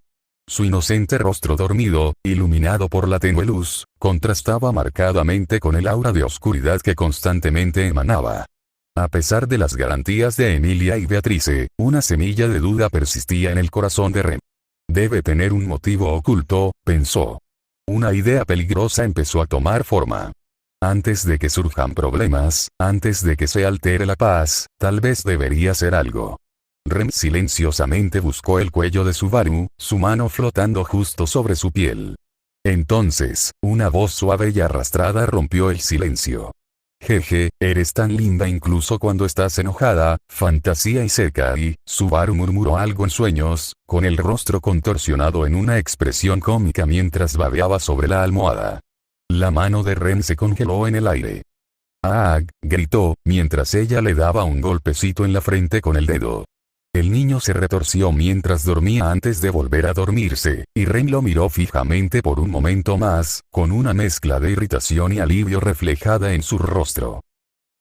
Su inocente rostro dormido, iluminado por la tenue luz, contrastaba marcadamente con el aura de oscuridad que constantemente emanaba. A pesar de las garantías de Emilia y Beatrice, una semilla de duda persistía en el corazón de Rem. Debe tener un motivo oculto, pensó. Una idea peligrosa empezó a tomar forma. Antes de que surjan problemas, antes de que se altere la paz, tal vez debería hacer algo. Rem silenciosamente buscó el cuello de Subaru, su mano flotando justo sobre su piel. Entonces, una voz suave y arrastrada rompió el silencio. Jeje, eres tan linda incluso cuando estás enojada, fantasía y seca y, Subaru murmuró algo en sueños, con el rostro contorsionado en una expresión cómica mientras babeaba sobre la almohada. La mano de Rem se congeló en el aire. ¡Ah! Gritó, mientras ella le daba un golpecito en la frente con el dedo. El niño se retorció mientras dormía antes de volver a dormirse, y Ren lo miró fijamente por un momento más, con una mezcla de irritación y alivio reflejada en su rostro.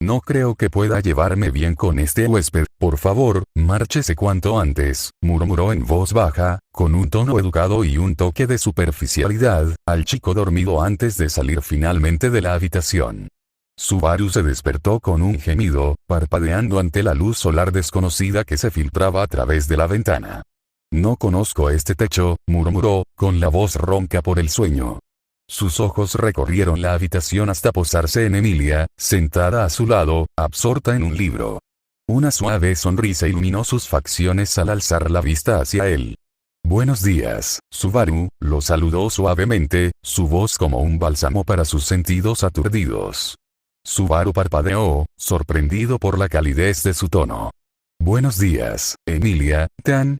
No creo que pueda llevarme bien con este huésped, por favor, márchese cuanto antes, murmuró en voz baja, con un tono educado y un toque de superficialidad, al chico dormido antes de salir finalmente de la habitación. Subaru se despertó con un gemido, parpadeando ante la luz solar desconocida que se filtraba a través de la ventana. No conozco este techo, murmuró, con la voz ronca por el sueño. Sus ojos recorrieron la habitación hasta posarse en Emilia, sentada a su lado, absorta en un libro. Una suave sonrisa iluminó sus facciones al alzar la vista hacia él. Buenos días, Subaru, lo saludó suavemente, su voz como un bálsamo para sus sentidos aturdidos. Subaru parpadeó, sorprendido por la calidez de su tono. Buenos días, Emilia,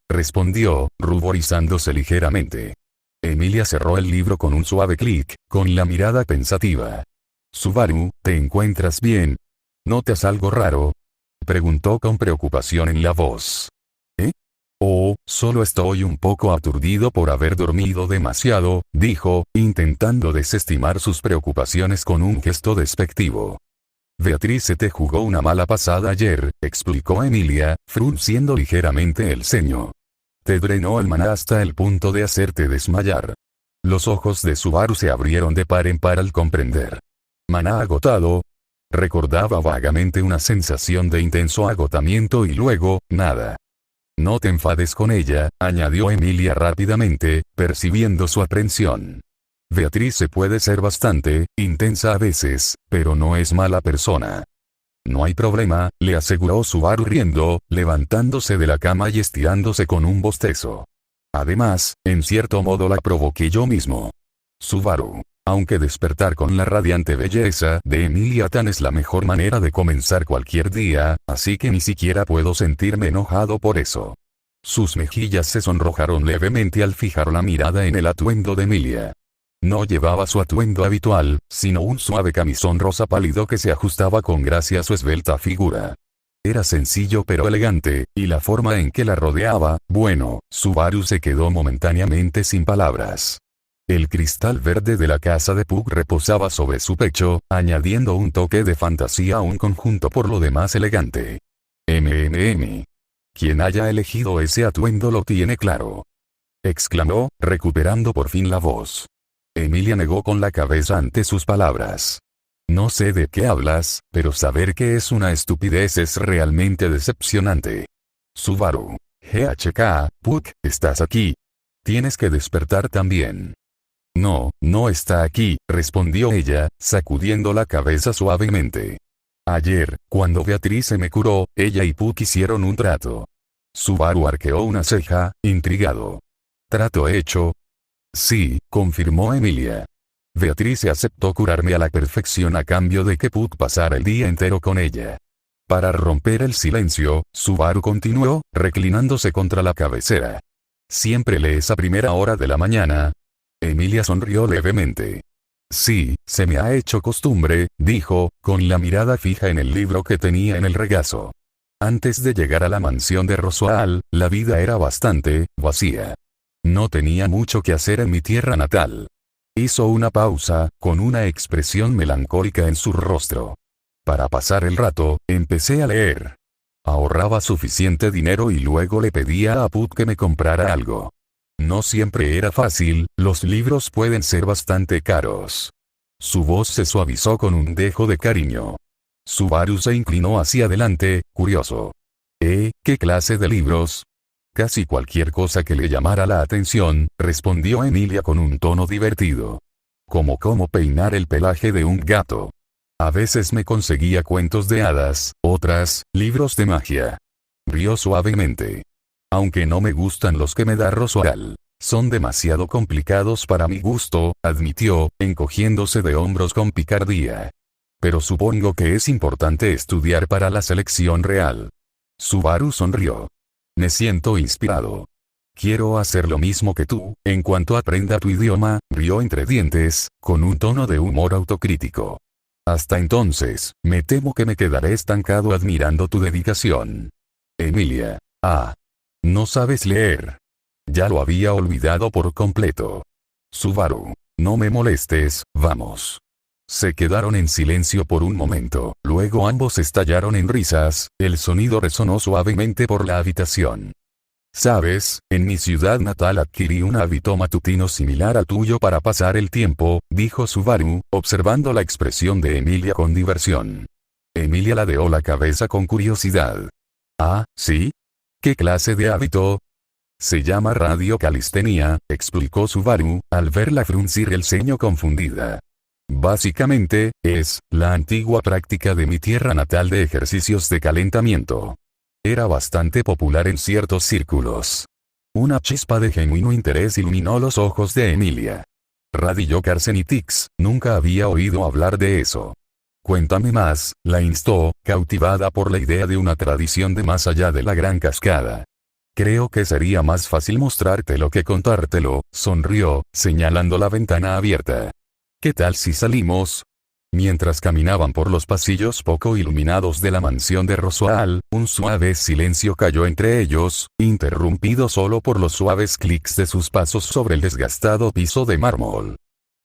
respondió, ruborizándose ligeramente. Emilia cerró el libro con un suave clic, con la mirada pensativa. Subaru, ¿te encuentras bien? ¿Notas algo raro? Preguntó con preocupación en la voz. ¿Eh? Oh, solo estoy un poco aturdido por haber dormido demasiado, dijo, intentando desestimar sus preocupaciones con un gesto despectivo. Beatriz se te jugó una mala pasada ayer, explicó Emilia, frunciendo ligeramente el ceño. Te drenó el maná hasta el punto de hacerte desmayar. Los ojos de Subaru se abrieron de par en par al comprender. ¿Maná agotado? Recordaba vagamente una sensación de intenso agotamiento y luego, nada. No te enfades con ella, añadió Emilia rápidamente, percibiendo su aprensión. Beatriz se puede ser bastante intensa a veces, pero no es mala persona. No hay problema, le aseguró Subaru riendo, levantándose de la cama y estirándose con un bostezo. Además, en cierto modo la provoqué yo mismo. Subaru. Aunque despertar con la radiante belleza de Emilia es la mejor manera de comenzar cualquier día, así que ni siquiera puedo sentirme enojado por eso. Sus mejillas se sonrojaron levemente al fijar la mirada en el atuendo de Emilia. No llevaba su atuendo habitual, sino un suave camisón rosa pálido que se ajustaba con gracia a su esbelta figura. Era sencillo pero elegante, y la forma en que la rodeaba, bueno, Subaru se quedó momentáneamente sin palabras. El cristal verde de la casa de Puck reposaba sobre su pecho, añadiendo un toque de fantasía a un conjunto por lo demás elegante. Quien haya elegido ese atuendo lo tiene claro. Exclamó, recuperando por fin la voz. Emilia negó con la cabeza ante sus palabras. No sé de qué hablas, pero saber que es una estupidez es realmente decepcionante. Subaru. Puck, ¿estás aquí? Tienes que despertar también. No, no está aquí, respondió ella, sacudiendo la cabeza suavemente. Ayer, cuando Beatriz se me curó, ella y Puck hicieron un trato. Subaru arqueó una ceja, intrigado. ¿Trato hecho? Sí, confirmó Emilia. Beatriz aceptó curarme a la perfección a cambio de que Puck pasara el día entero con ella. Para romper el silencio, Subaru continuó, reclinándose contra la cabecera. ¿Siempre lees a primera hora de la mañana? Emilia sonrió levemente. Sí, se me ha hecho costumbre, dijo, con la mirada fija en el libro que tenía en el regazo. Antes de llegar a la mansión de Roswell, la vida era bastante vacía. No tenía mucho que hacer en mi tierra natal. Hizo una pausa, con una expresión melancólica en su rostro. Para pasar el rato, empecé a leer. Ahorraba suficiente dinero y luego le pedía a Puck que me comprara algo. No siempre era fácil, los libros pueden ser bastante caros. Su voz se suavizó con un dejo de cariño. Subaru se inclinó hacia adelante, curioso. ¿Qué clase de libros? Casi cualquier cosa que le llamara la atención, respondió Emilia con un tono divertido. Como cómo peinar el pelaje de un gato. A veces me conseguía cuentos de hadas, otras, libros de magia. Rió suavemente. Aunque no me gustan los que me da Roswell. Son demasiado complicados para mi gusto, admitió, encogiéndose de hombros con picardía. Pero supongo que es importante estudiar para la selección real. Subaru sonrió. Me siento inspirado. Quiero hacer lo mismo que tú, en cuanto aprenda tu idioma, rió entre dientes, con un tono de humor autocrítico. Hasta entonces, me temo que me quedaré estancado admirando tu dedicación. Emilia. Ah. No sabes leer. Ya lo había olvidado por completo. Subaru. No me molestes, vamos. Se quedaron en silencio por un momento, luego ambos estallaron en risas, el sonido resonó suavemente por la habitación. Sabes, en mi ciudad natal adquirí un hábito matutino similar al tuyo para pasar el tiempo, dijo Subaru, observando la expresión de Emilia con diversión. Emilia ladeó la cabeza con curiosidad. Ah, ¿sí? ¿Qué clase de hábito? Se llama radiocalistenia, explicó Subaru, al verla fruncir el ceño confundida. Básicamente, es la antigua práctica de mi tierra natal de ejercicios de calentamiento. Era bastante popular en ciertos círculos. Una chispa de genuino interés iluminó los ojos de Emilia. Radio Carcenitix, nunca había oído hablar de eso. Cuéntame más, la instó, cautivada por la idea de una tradición de más allá de la gran cascada. Creo que sería más fácil mostrártelo que contártelo, sonrió, señalando la ventana abierta. ¿Qué tal si salimos? Mientras caminaban por los pasillos poco iluminados de la mansión de Roswell, un suave silencio cayó entre ellos, interrumpido solo por los suaves clics de sus pasos sobre el desgastado piso de mármol.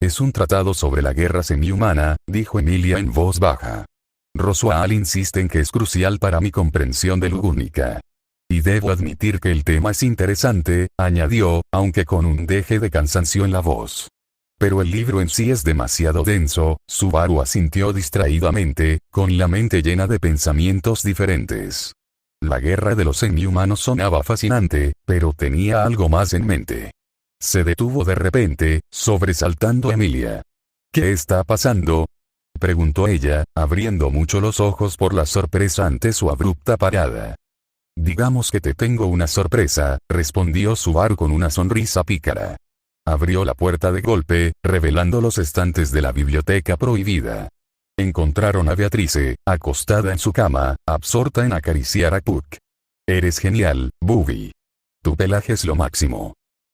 Es un tratado sobre la guerra semihumana, dijo Emilia en voz baja. Roswell insiste en que es crucial para mi comprensión de Lugúnica. Y debo admitir que el tema es interesante, añadió, aunque con un deje de cansancio en la voz. Pero el libro en sí es demasiado denso, Subaru asintió distraídamente, con la mente llena de pensamientos diferentes. La guerra de los semi-humanos sonaba fascinante, pero tenía algo más en mente. Se detuvo de repente, sobresaltando a Emilia. ¿Qué está pasando? Preguntó ella, abriendo mucho los ojos por la sorpresa ante su abrupta parada. Digamos que te tengo una sorpresa, respondió Subaru con una sonrisa pícara. Abrió la puerta de golpe, revelando los estantes de la biblioteca prohibida. Encontraron a Beatrice, acostada en su cama, absorta en acariciar a Puck. Eres genial, Bubi. Tu pelaje es lo máximo.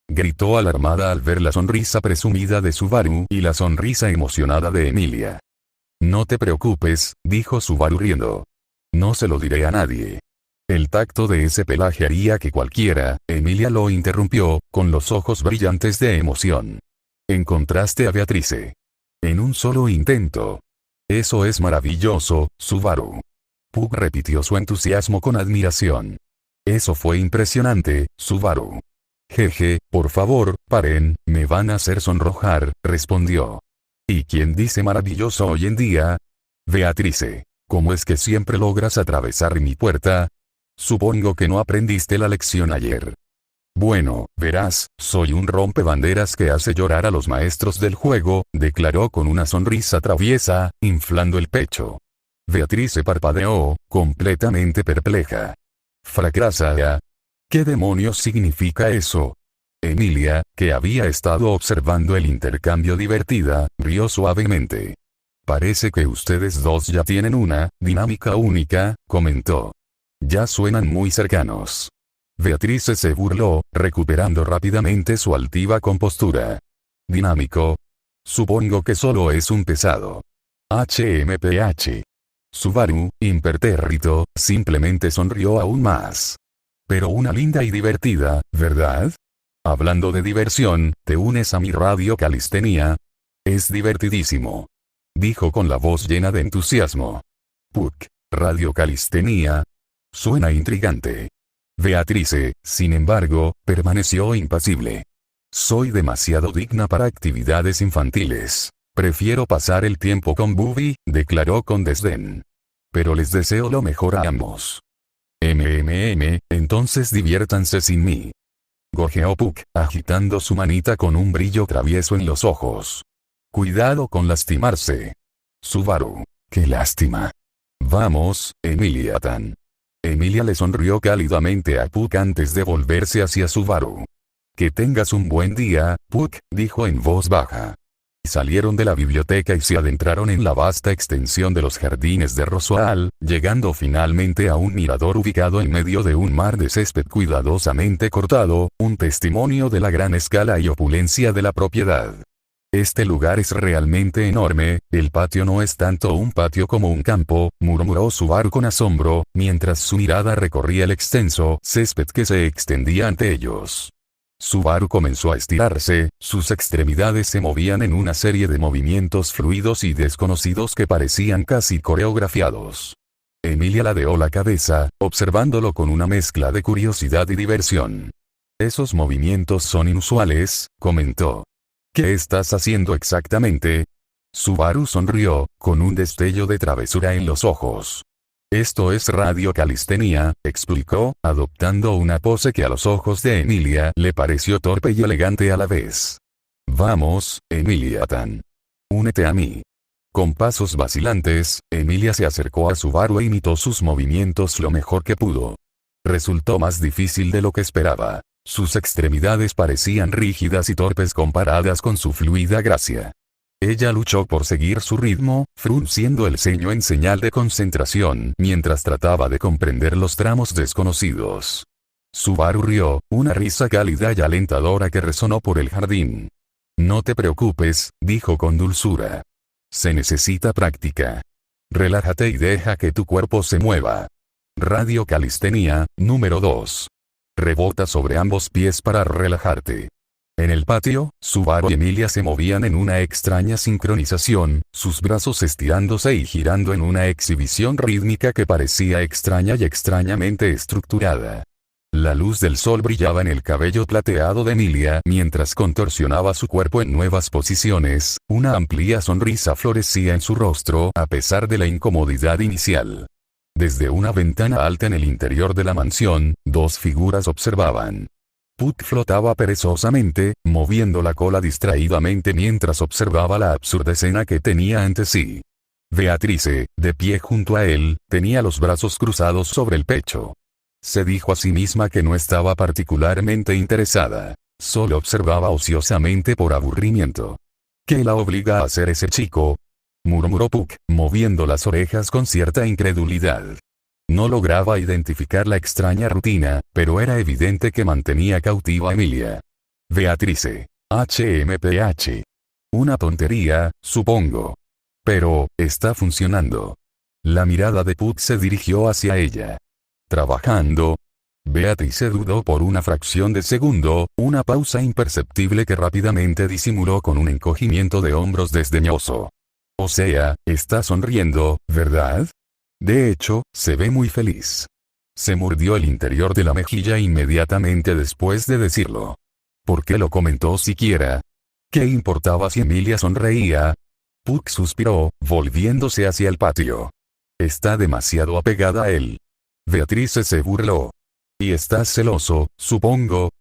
Gritó alarmada al ver la sonrisa presumida de Subaru y la sonrisa emocionada de Emilia. No te preocupes, dijo Subaru riendo. No se lo diré a nadie. El tacto de ese pelaje haría que cualquiera, Emilia lo interrumpió, con los ojos brillantes de emoción. Encontraste a Beatrice. En un solo intento. Eso es maravilloso, Subaru. Puck repitió su entusiasmo con admiración. Eso fue impresionante, Subaru. Jeje, por favor, paren, me van a hacer sonrojar, respondió. ¿Y quién dice maravilloso hoy en día? Beatrice. ¿Cómo es que siempre logras atravesar mi puerta? Supongo que no aprendiste la lección ayer. Bueno, verás, soy un rompebanderas que hace llorar a los maestros del juego, declaró con una sonrisa traviesa, inflando el pecho. Beatrice parpadeó, completamente perpleja. Fracasada. ¿Qué demonios significa eso? Emilia, que había estado observando el intercambio divertida, rió suavemente. Parece que ustedes dos ya tienen una dinámica única, comentó. Ya suenan muy cercanos. Beatrice se burló, recuperando rápidamente su altiva compostura. Dinámico. Supongo que solo es un pesado. HMPH. Subaru, impertérrito, simplemente sonrió aún más. Pero una linda y divertida, ¿verdad? Hablando de diversión, ¿te unes a mi radio calistenia? Es divertidísimo. Dijo con la voz llena de entusiasmo. Puck, radio calistenia. Suena intrigante. Beatrice, sin embargo, permaneció impasible. Soy demasiado digna para actividades infantiles. Prefiero pasar el tiempo con Bubi, declaró con desdén. Pero les deseo lo mejor a ambos. Entonces diviértanse sin mí. Gojeó Puck, agitando su manita con un brillo travieso en los ojos. Cuidado con lastimarse. Subaru, qué lástima. Vamos, Emilia-tan. Emilia le sonrió cálidamente a Puck antes de volverse hacia Subaru. Que tengas un buen día, Puck, dijo en voz baja. Salieron de la biblioteca y se adentraron en la vasta extensión de los jardines de Roswell, llegando finalmente a un mirador ubicado en medio de un mar de césped cuidadosamente cortado, un testimonio de la gran escala y opulencia de la propiedad. Este lugar es realmente enorme, el patio no es tanto un patio como un campo, murmuró Subaru con asombro, mientras su mirada recorría el extenso césped que se extendía ante ellos. Subaru comenzó a estirarse, sus extremidades se movían en una serie de movimientos fluidos y desconocidos que parecían casi coreografiados. Emilia ladeó la cabeza, observándolo con una mezcla de curiosidad y diversión. Esos movimientos son inusuales, comentó. ¿Qué estás haciendo exactamente? Subaru sonrió, con un destello de travesura en los ojos. Esto es radiocalistenia, explicó, adoptando una pose que a los ojos de Emilia le pareció torpe y elegante a la vez. Vamos, Emilia-tan. Únete a mí. Con pasos vacilantes, Emilia se acercó a Subaru e imitó sus movimientos lo mejor que pudo. Resultó más difícil de lo que esperaba. Sus extremidades parecían rígidas y torpes comparadas con su fluida gracia. Ella luchó por seguir su ritmo, frunciendo el ceño en señal de concentración mientras trataba de comprender los tramos desconocidos. Subaru rió, una risa cálida y alentadora que resonó por el jardín. No te preocupes, dijo con dulzura. Se necesita práctica. Relájate y deja que tu cuerpo se mueva. Radiocalistenia, número 2. Rebota sobre ambos pies para relajarte. En el patio, Subaru y Emilia se movían en una extraña sincronización, sus brazos estirándose y girando en una exhibición rítmica que parecía extraña y extrañamente estructurada. La luz del sol brillaba en el cabello plateado de Emilia mientras contorsionaba su cuerpo en nuevas posiciones, una amplia sonrisa florecía en su rostro a pesar de la incomodidad inicial. Desde una ventana alta en el interior de la mansión, dos figuras observaban. Puck flotaba perezosamente, moviendo la cola distraídamente mientras observaba la absurda escena que tenía ante sí. Beatrice, de pie junto a él, tenía los brazos cruzados sobre el pecho. Se dijo a sí misma que no estaba particularmente interesada. Solo observaba ociosamente por aburrimiento. ¿Qué la obliga a hacer ese chico?, murmuró Puck, moviendo las orejas con cierta incredulidad. No lograba identificar la extraña rutina, pero era evidente que mantenía cautiva a Emilia. Beatrice. HMPH. Una tontería, supongo. Pero, está funcionando. La mirada de Puck se dirigió hacia ella. ¿Trabajando? Beatrice dudó por una fracción de segundo, una pausa imperceptible que rápidamente disimuló con un encogimiento de hombros desdeñoso. O sea, está sonriendo, ¿verdad? De hecho, se ve muy feliz. Se mordió el interior de la mejilla inmediatamente después de decirlo. ¿Por qué lo comentó siquiera? ¿Qué importaba si Emilia sonreía? Puck suspiró, volviéndose hacia el patio. Está demasiado apegada a él. Beatrice se burló. ¿Y estás celoso, supongo?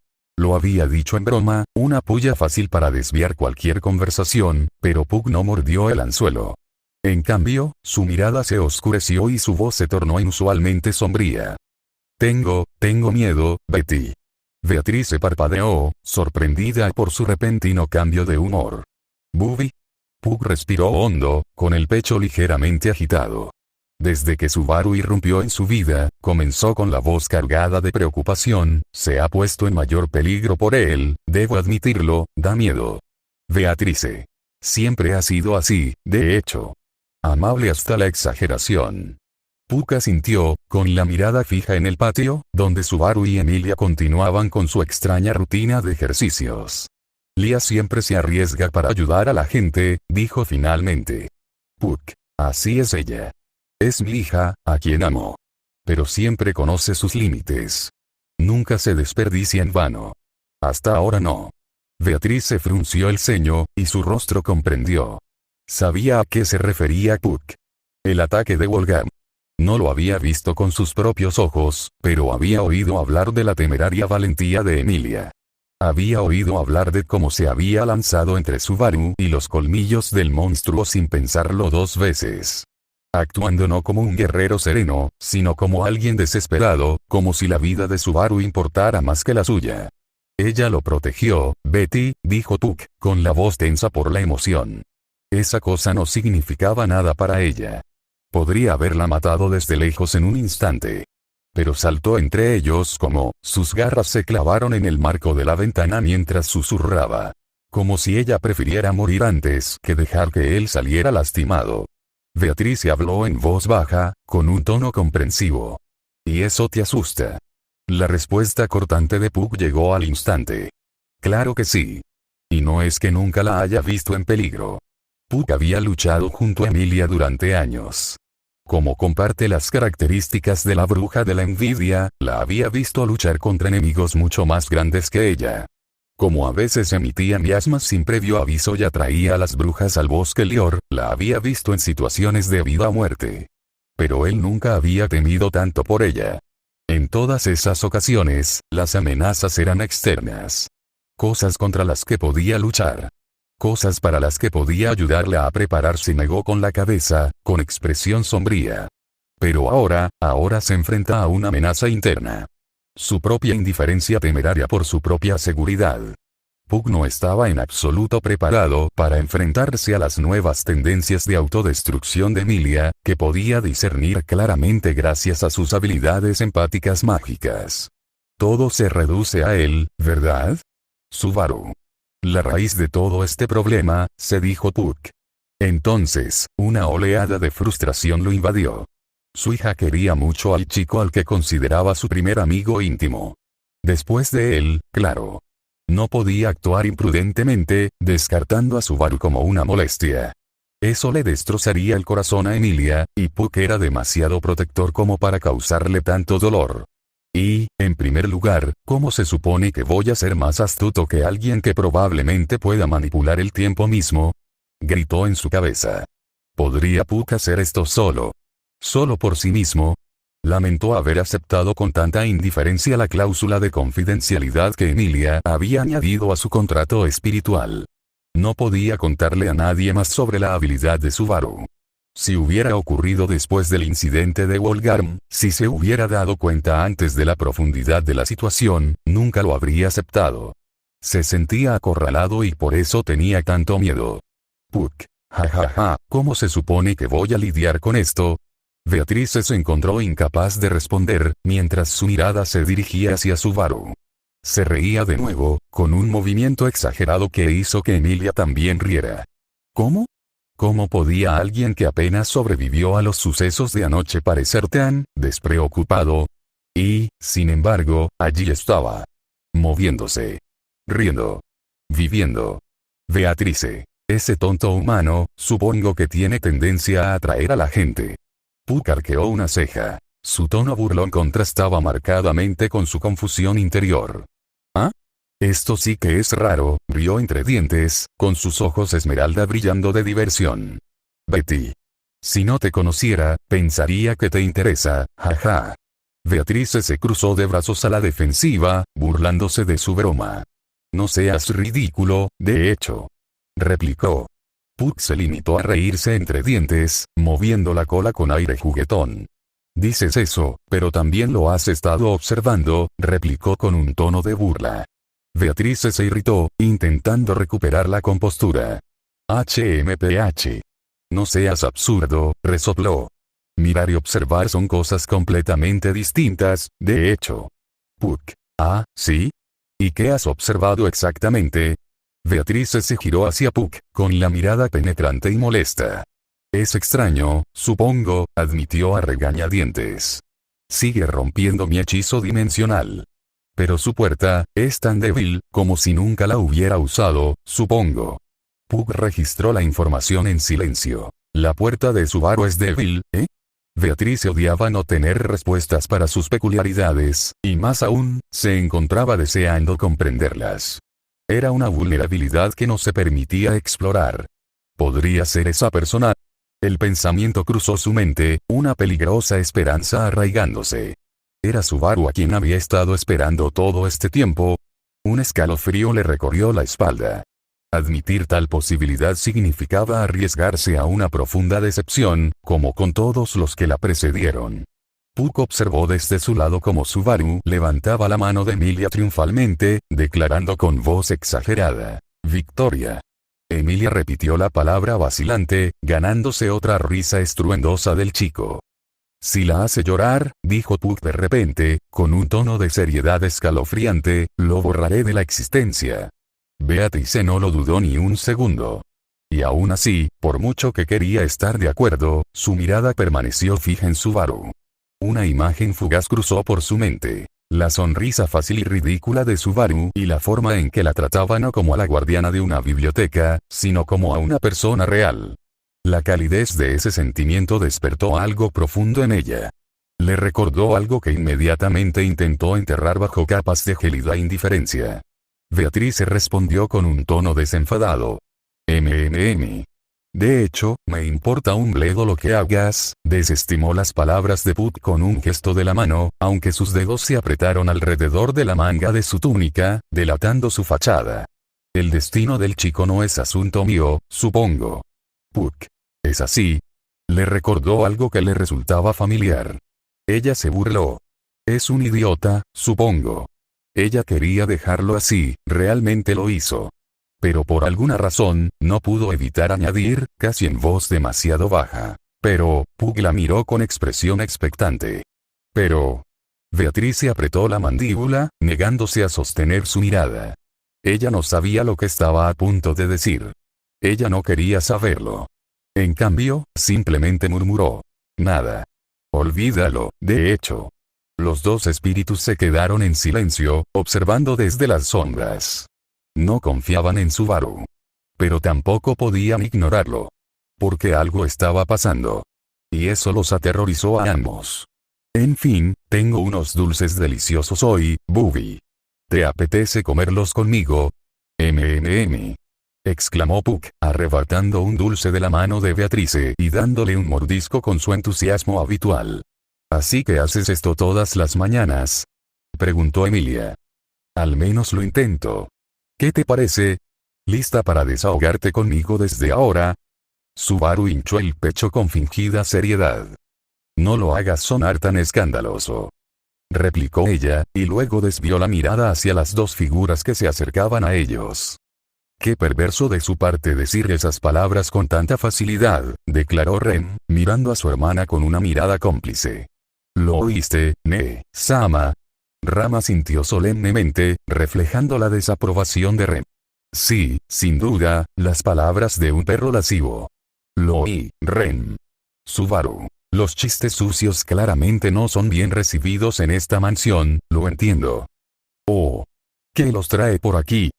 Lo había dicho en broma, una puya fácil para desviar cualquier conversación, pero Puck no mordió el anzuelo. En cambio, su mirada se oscureció y su voz se tornó inusualmente sombría. Tengo miedo, Betty. Beatrice parpadeó, sorprendida por su repentino cambio de humor. ¿Bubi? Puck respiró hondo, con el pecho ligeramente agitado. Desde que Subaru irrumpió en su vida, comenzó con la voz cargada de preocupación, se ha puesto en mayor peligro por él, debo admitirlo, da miedo. Beatrice. Siempre ha sido así, de hecho. Amable hasta la exageración. Puck asintió, con la mirada fija en el patio, donde Subaru y Emilia continuaban con su extraña rutina de ejercicios. Lia siempre se arriesga para ayudar a la gente, dijo finalmente. Puck. Así es ella. Es mi hija, a quien amo. Pero siempre conoce sus límites. Nunca se desperdicia en vano. Hasta ahora no. Beatrice frunció el ceño, y su rostro comprendió. Sabía a qué se refería Puck. El ataque de Wolfgang. No lo había visto con sus propios ojos, pero había oído hablar de la temeraria valentía de Emilia. Había oído hablar de cómo se había lanzado entre Subaru y los colmillos del monstruo sin pensarlo dos veces. Actuando no como un guerrero sereno, sino como alguien desesperado, como si la vida de Subaru importara más que la suya. Ella lo protegió, Betty, dijo Puck, con la voz tensa por la emoción. Esa cosa no significaba nada para ella. Podría haberla matado desde lejos en un instante. Pero saltó entre ellos como, sus garras se clavaron en el marco de la ventana mientras susurraba. Como si ella prefiriera morir antes que dejar que él saliera lastimado. Beatrice habló en voz baja, con un tono comprensivo. ¿Y eso te asusta? La respuesta cortante de Puck llegó al instante. Claro que sí. Y no es que nunca la haya visto en peligro. Puck había luchado junto a Emilia durante años. Como comparte las características de la bruja de la envidia, la había visto luchar contra enemigos mucho más grandes que ella. Como a veces emitía miasmas sin previo aviso y atraía a las brujas al bosque Lior, la había visto en situaciones de vida o muerte. Pero él nunca había temido tanto por ella. En todas esas ocasiones, las amenazas eran externas. Cosas contra las que podía luchar. Cosas para las que podía ayudarla a prepararse. Negó con la cabeza, con expresión sombría. Pero ahora se enfrenta a una amenaza interna. Su propia indiferencia temeraria por su propia seguridad. Puck no estaba en absoluto preparado para enfrentarse a las nuevas tendencias de autodestrucción de Emilia, que podía discernir claramente gracias a sus habilidades empáticas mágicas. Todo se reduce a él, ¿verdad? Subaru. La raíz de todo este problema, se dijo Puck. Entonces, una oleada de frustración lo invadió. Su hija quería mucho al chico al que consideraba su primer amigo íntimo. Después de él, claro. No podía actuar imprudentemente, descartando a Subaru como una molestia. Eso le destrozaría el corazón a Emilia, y Puck era demasiado protector como para causarle tanto dolor. Y, en primer lugar, ¿cómo se supone que voy a ser más astuto que alguien que probablemente pueda manipular el tiempo mismo? Gritó en su cabeza. ¿Podría Puck hacer esto solo? ¿Solo por sí mismo? Lamentó haber aceptado con tanta indiferencia la cláusula de confidencialidad que Emilia había añadido a su contrato espiritual. No podía contarle a nadie más sobre la habilidad de Subaru. Si hubiera ocurrido después del incidente de Wolgarm, si se hubiera dado cuenta antes de la profundidad de la situación, nunca lo habría aceptado. Se sentía acorralado y por eso tenía tanto miedo. Puck. Jajaja, ¿cómo se supone que voy a lidiar con esto? Beatrice se encontró incapaz de responder, mientras su mirada se dirigía hacia Subaru. Se reía de nuevo, con un movimiento exagerado que hizo que Emilia también riera. ¿Cómo? ¿Cómo podía alguien que apenas sobrevivió a los sucesos de anoche parecer tan despreocupado? Y, sin embargo, allí estaba. Moviéndose. Riendo. Viviendo. Beatrice. Ese tonto humano, supongo que tiene tendencia a atraer a la gente. Puck arqueó una ceja. Su tono burlón contrastaba marcadamente con su confusión interior. ¿Ah? Esto sí que es raro, rió entre dientes, con sus ojos esmeralda brillando de diversión. Betty. Si no te conociera, pensaría que te interesa, jaja. Beatrice se cruzó de brazos a la defensiva, burlándose de su broma. No seas ridículo, de hecho. Replicó. Puck se limitó a reírse entre dientes, moviendo la cola con aire juguetón. Dices eso, pero también lo has estado observando, replicó con un tono de burla. Beatrice se irritó, intentando recuperar la compostura. HMPH. No seas absurdo, resopló. Mirar y observar son cosas completamente distintas, de hecho. Puck. Ah, ¿sí? ¿Y qué has observado exactamente? Beatrice se giró hacia Puck, con la mirada penetrante y molesta. Es extraño, supongo, admitió a regañadientes. Sigue rompiendo mi hechizo dimensional. Pero su puerta es tan débil, como si nunca la hubiera usado, supongo. Puck registró la información en silencio. La puerta de Subaru es débil, ¿eh? Beatrice odiaba no tener respuestas para sus peculiaridades, y más aún, se encontraba deseando comprenderlas. Era una vulnerabilidad que no se permitía explorar. ¿Podría ser esa persona? El pensamiento cruzó su mente, una peligrosa esperanza arraigándose. ¿Era Subaru a quien había estado esperando todo este tiempo? Un escalofrío le recorrió la espalda. Admitir tal posibilidad significaba arriesgarse a una profunda decepción, como con todos los que la precedieron. Puck observó desde su lado cómo Subaru levantaba la mano de Emilia triunfalmente, declarando con voz exagerada: «Victoria». Emilia repitió la palabra vacilante, ganándose otra risa estruendosa del chico. «Si la hace llorar», dijo Puck de repente, con un tono de seriedad escalofriante, «lo borraré de la existencia». Beatrice no lo dudó ni un segundo. Y aún así, por mucho que quería estar de acuerdo, su mirada permaneció fija en Subaru. Una imagen fugaz cruzó por su mente. La sonrisa fácil y ridícula de Subaru y la forma en que la trataba no como a la guardiana de una biblioteca, sino como a una persona real. La calidez de ese sentimiento despertó algo profundo en ella. Le recordó algo que inmediatamente intentó enterrar bajo capas de gélida indiferencia. Beatrice respondió con un tono desenfadado. De hecho, me importa un bledo lo que hagas, desestimó las palabras de Puck con un gesto de la mano, aunque sus dedos se apretaron alrededor de la manga de su túnica, delatando su fachada. El destino del chico no es asunto mío, supongo. Puck. ¿Es así? Le recordó algo que le resultaba familiar. Ella se burló. Es un idiota, supongo. Ella quería dejarlo así, realmente lo hizo. Pero por alguna razón, no pudo evitar añadir, casi en voz demasiado baja. Pero, Puck la miró con expresión expectante. Pero... Beatrice apretó la mandíbula, negándose a sostener su mirada. Ella no sabía lo que estaba a punto de decir. Ella no quería saberlo. En cambio, simplemente murmuró. Nada. Olvídalo, de hecho. Los dos espíritus se quedaron en silencio, observando desde las sombras. No confiaban en Subaru. Pero tampoco podían ignorarlo. Porque algo estaba pasando. Y eso los aterrorizó a ambos. En fin, tengo unos dulces deliciosos hoy, Bubi. ¿Te apetece comerlos conmigo? Exclamó Puck, arrebatando un dulce de la mano de Beatrice y dándole un mordisco con su entusiasmo habitual. ¿Así que haces esto todas las mañanas? Preguntó Emilia. Al menos lo intento. ¿Qué te parece? ¿Lista para desahogarte conmigo desde ahora? Subaru hinchó el pecho con fingida seriedad. No lo hagas sonar tan escandaloso. Replicó ella, y luego desvió la mirada hacia las dos figuras que se acercaban a ellos. Qué perverso de su parte decir esas palabras con tanta facilidad, declaró Ren, mirando a su hermana con una mirada cómplice. ¿Lo oíste, Sama? Rama sintió solemnemente, reflejando la desaprobación de Ren. Sí, sin duda, las palabras de un perro lascivo. Lo oí, Ren. Subaru. Los chistes sucios claramente no son bien recibidos en esta mansión, lo entiendo. Oh. ¿Qué los trae por aquí?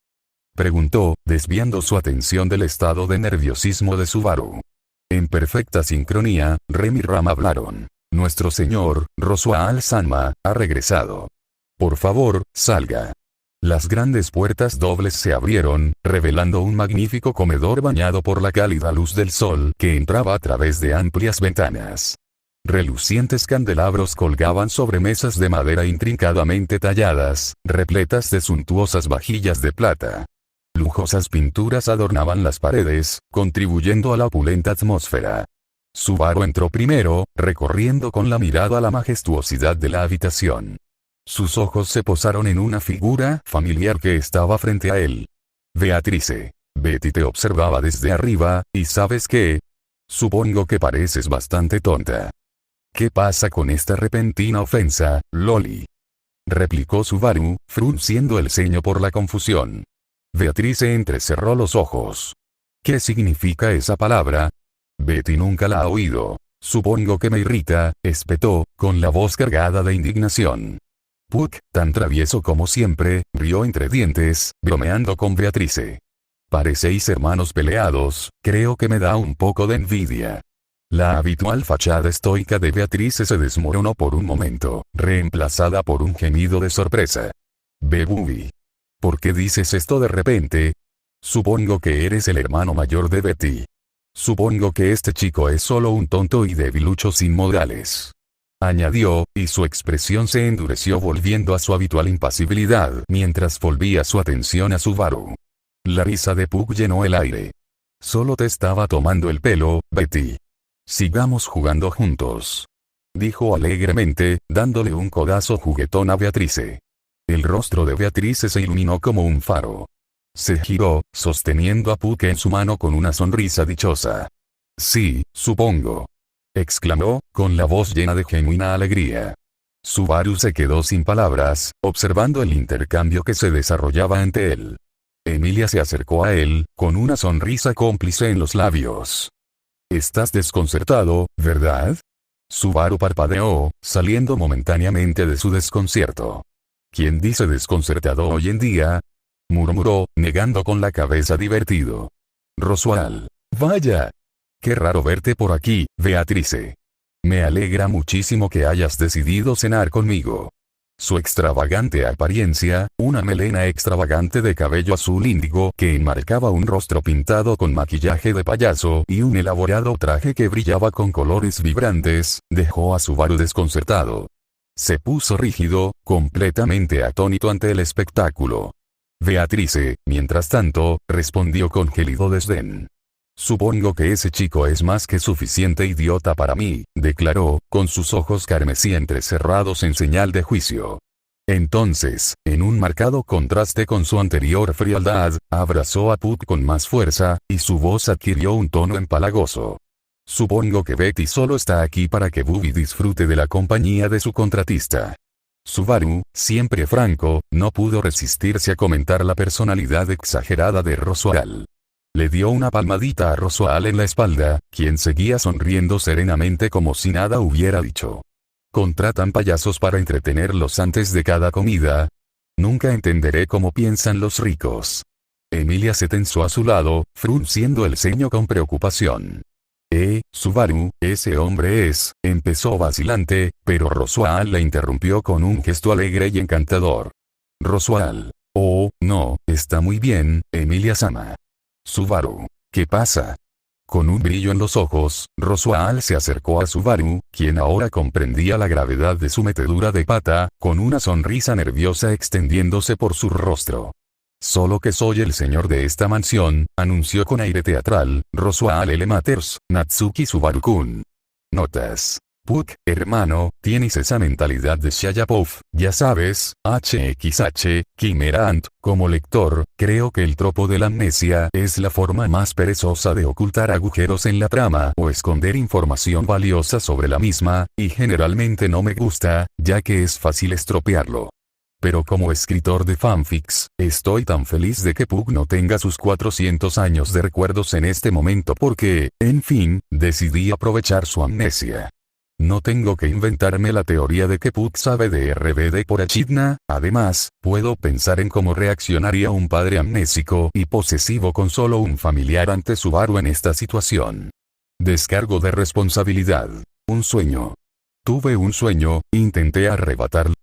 Preguntó, desviando su atención del estado de nerviosismo de Subaru. En perfecta sincronía, Rem y Ram hablaron. Nuestro señor, Rosua al-Sanma, ha regresado. Por favor, salga. Las grandes puertas dobles se abrieron, revelando un magnífico comedor bañado por la cálida luz del sol que entraba a través de amplias ventanas. Relucientes candelabros colgaban sobre mesas de madera intrincadamente talladas, repletas de suntuosas vajillas de plata. Lujosas pinturas adornaban las paredes, contribuyendo a la opulenta atmósfera. Subaru entró primero, recorriendo con la mirada la majestuosidad de la habitación. Sus ojos se posaron en una figura familiar que estaba frente a él. Beatrice. Betty te observaba desde arriba, y ¿sabes qué? Supongo que pareces bastante tonta. ¿Qué pasa con esta repentina ofensa, Loli? Replicó Subaru, frunciendo el ceño por la confusión. Beatrice entrecerró los ojos. ¿Qué significa esa palabra? Betty nunca la ha oído. Supongo que me irrita, espetó, con la voz cargada de indignación. Puck, tan travieso como siempre, rió entre dientes, bromeando con Beatrice. Parecéis hermanos peleados, creo que me da un poco de envidia. La habitual fachada estoica de Beatrice se desmoronó por un momento, reemplazada por un gemido de sorpresa. Bebubi. ¿Por qué dices esto de repente? Supongo que eres el hermano mayor de Betty. Supongo que este chico es solo un tonto y debilucho sin modales. Añadió, y su expresión se endureció volviendo a su habitual impasibilidad mientras volvía su atención a Subaru. La risa de Puck llenó el aire. Solo te estaba tomando el pelo, Betty. Sigamos jugando juntos. Dijo alegremente, dándole un codazo juguetón a Beatrice. El rostro de Beatrice se iluminó como un faro. Se giró, sosteniendo a Puck en su mano con una sonrisa dichosa. Sí, supongo. Exclamó, con la voz llena de genuina alegría. Subaru se quedó sin palabras, observando el intercambio que se desarrollaba ante él. Emilia se acercó a él, con una sonrisa cómplice en los labios. Estás desconcertado, ¿verdad? Subaru parpadeó, saliendo momentáneamente de su desconcierto. ¿Quién dice desconcertado hoy en día? Murmuró, negando con la cabeza divertido. Roswell. Vaya. Qué raro verte por aquí, Beatrice. Me alegra muchísimo que hayas decidido cenar conmigo. Su extravagante apariencia, una melena extravagante de cabello azul índigo que enmarcaba un rostro pintado con maquillaje de payaso y un elaborado traje que brillaba con colores vibrantes, dejó a Subaru desconcertado. Se puso rígido, completamente atónito ante el espectáculo. Beatrice, mientras tanto, respondió con gélido desdén. Supongo que ese chico es más que suficiente idiota para mí, declaró, con sus ojos carmesí entrecerrados en señal de juicio. Entonces, en un marcado contraste con su anterior frialdad, abrazó a Puck con más fuerza, y su voz adquirió un tono empalagoso. Supongo que Betty solo está aquí para que Bubby disfrute de la compañía de su contratista. Subaru, siempre franco, no pudo resistirse a comentar la personalidad exagerada de Roswell. Le dio una palmadita a Roswell en la espalda, quien seguía sonriendo serenamente como si nada hubiera dicho. ¿Contratan payasos para entretenerlos antes de cada comida? Nunca entenderé cómo piensan los ricos. Emilia se tensó a su lado, frunciendo el ceño con preocupación. Subaru, ese hombre es, empezó vacilante, pero Roswell la interrumpió con un gesto alegre y encantador. Roswell. Oh, no, está muy bien, Emilia-sama. Subaru. ¿Qué pasa? Con un brillo en los ojos, Roswell se acercó a Subaru, quien ahora comprendía la gravedad de su metedura de pata, con una sonrisa nerviosa extendiéndose por su rostro. Solo que soy el señor de esta mansión, anunció con aire teatral, Roswell L. Matters, Natsuki Subaru-kun. Notas. Puck, hermano, tienes esa mentalidad de Shia LaBeouf, ya sabes, HXH, Quimera Ant. Como lector, creo que el tropo de la amnesia es la forma más perezosa de ocultar agujeros en la trama o esconder información valiosa sobre la misma, y generalmente no me gusta, ya que es fácil estropearlo. Pero como escritor de fanfics, estoy tan feliz de que Puck no tenga sus 400 años de recuerdos en este momento porque, en fin, decidí aprovechar su amnesia. No tengo que inventarme la teoría de que Puck sabe de RBD por Echidna, además, puedo pensar en cómo reaccionaría un padre amnésico y posesivo con solo un familiar ante Subaru en esta situación. Descargo de responsabilidad. Un sueño. Tuve un sueño, intenté arrebatarle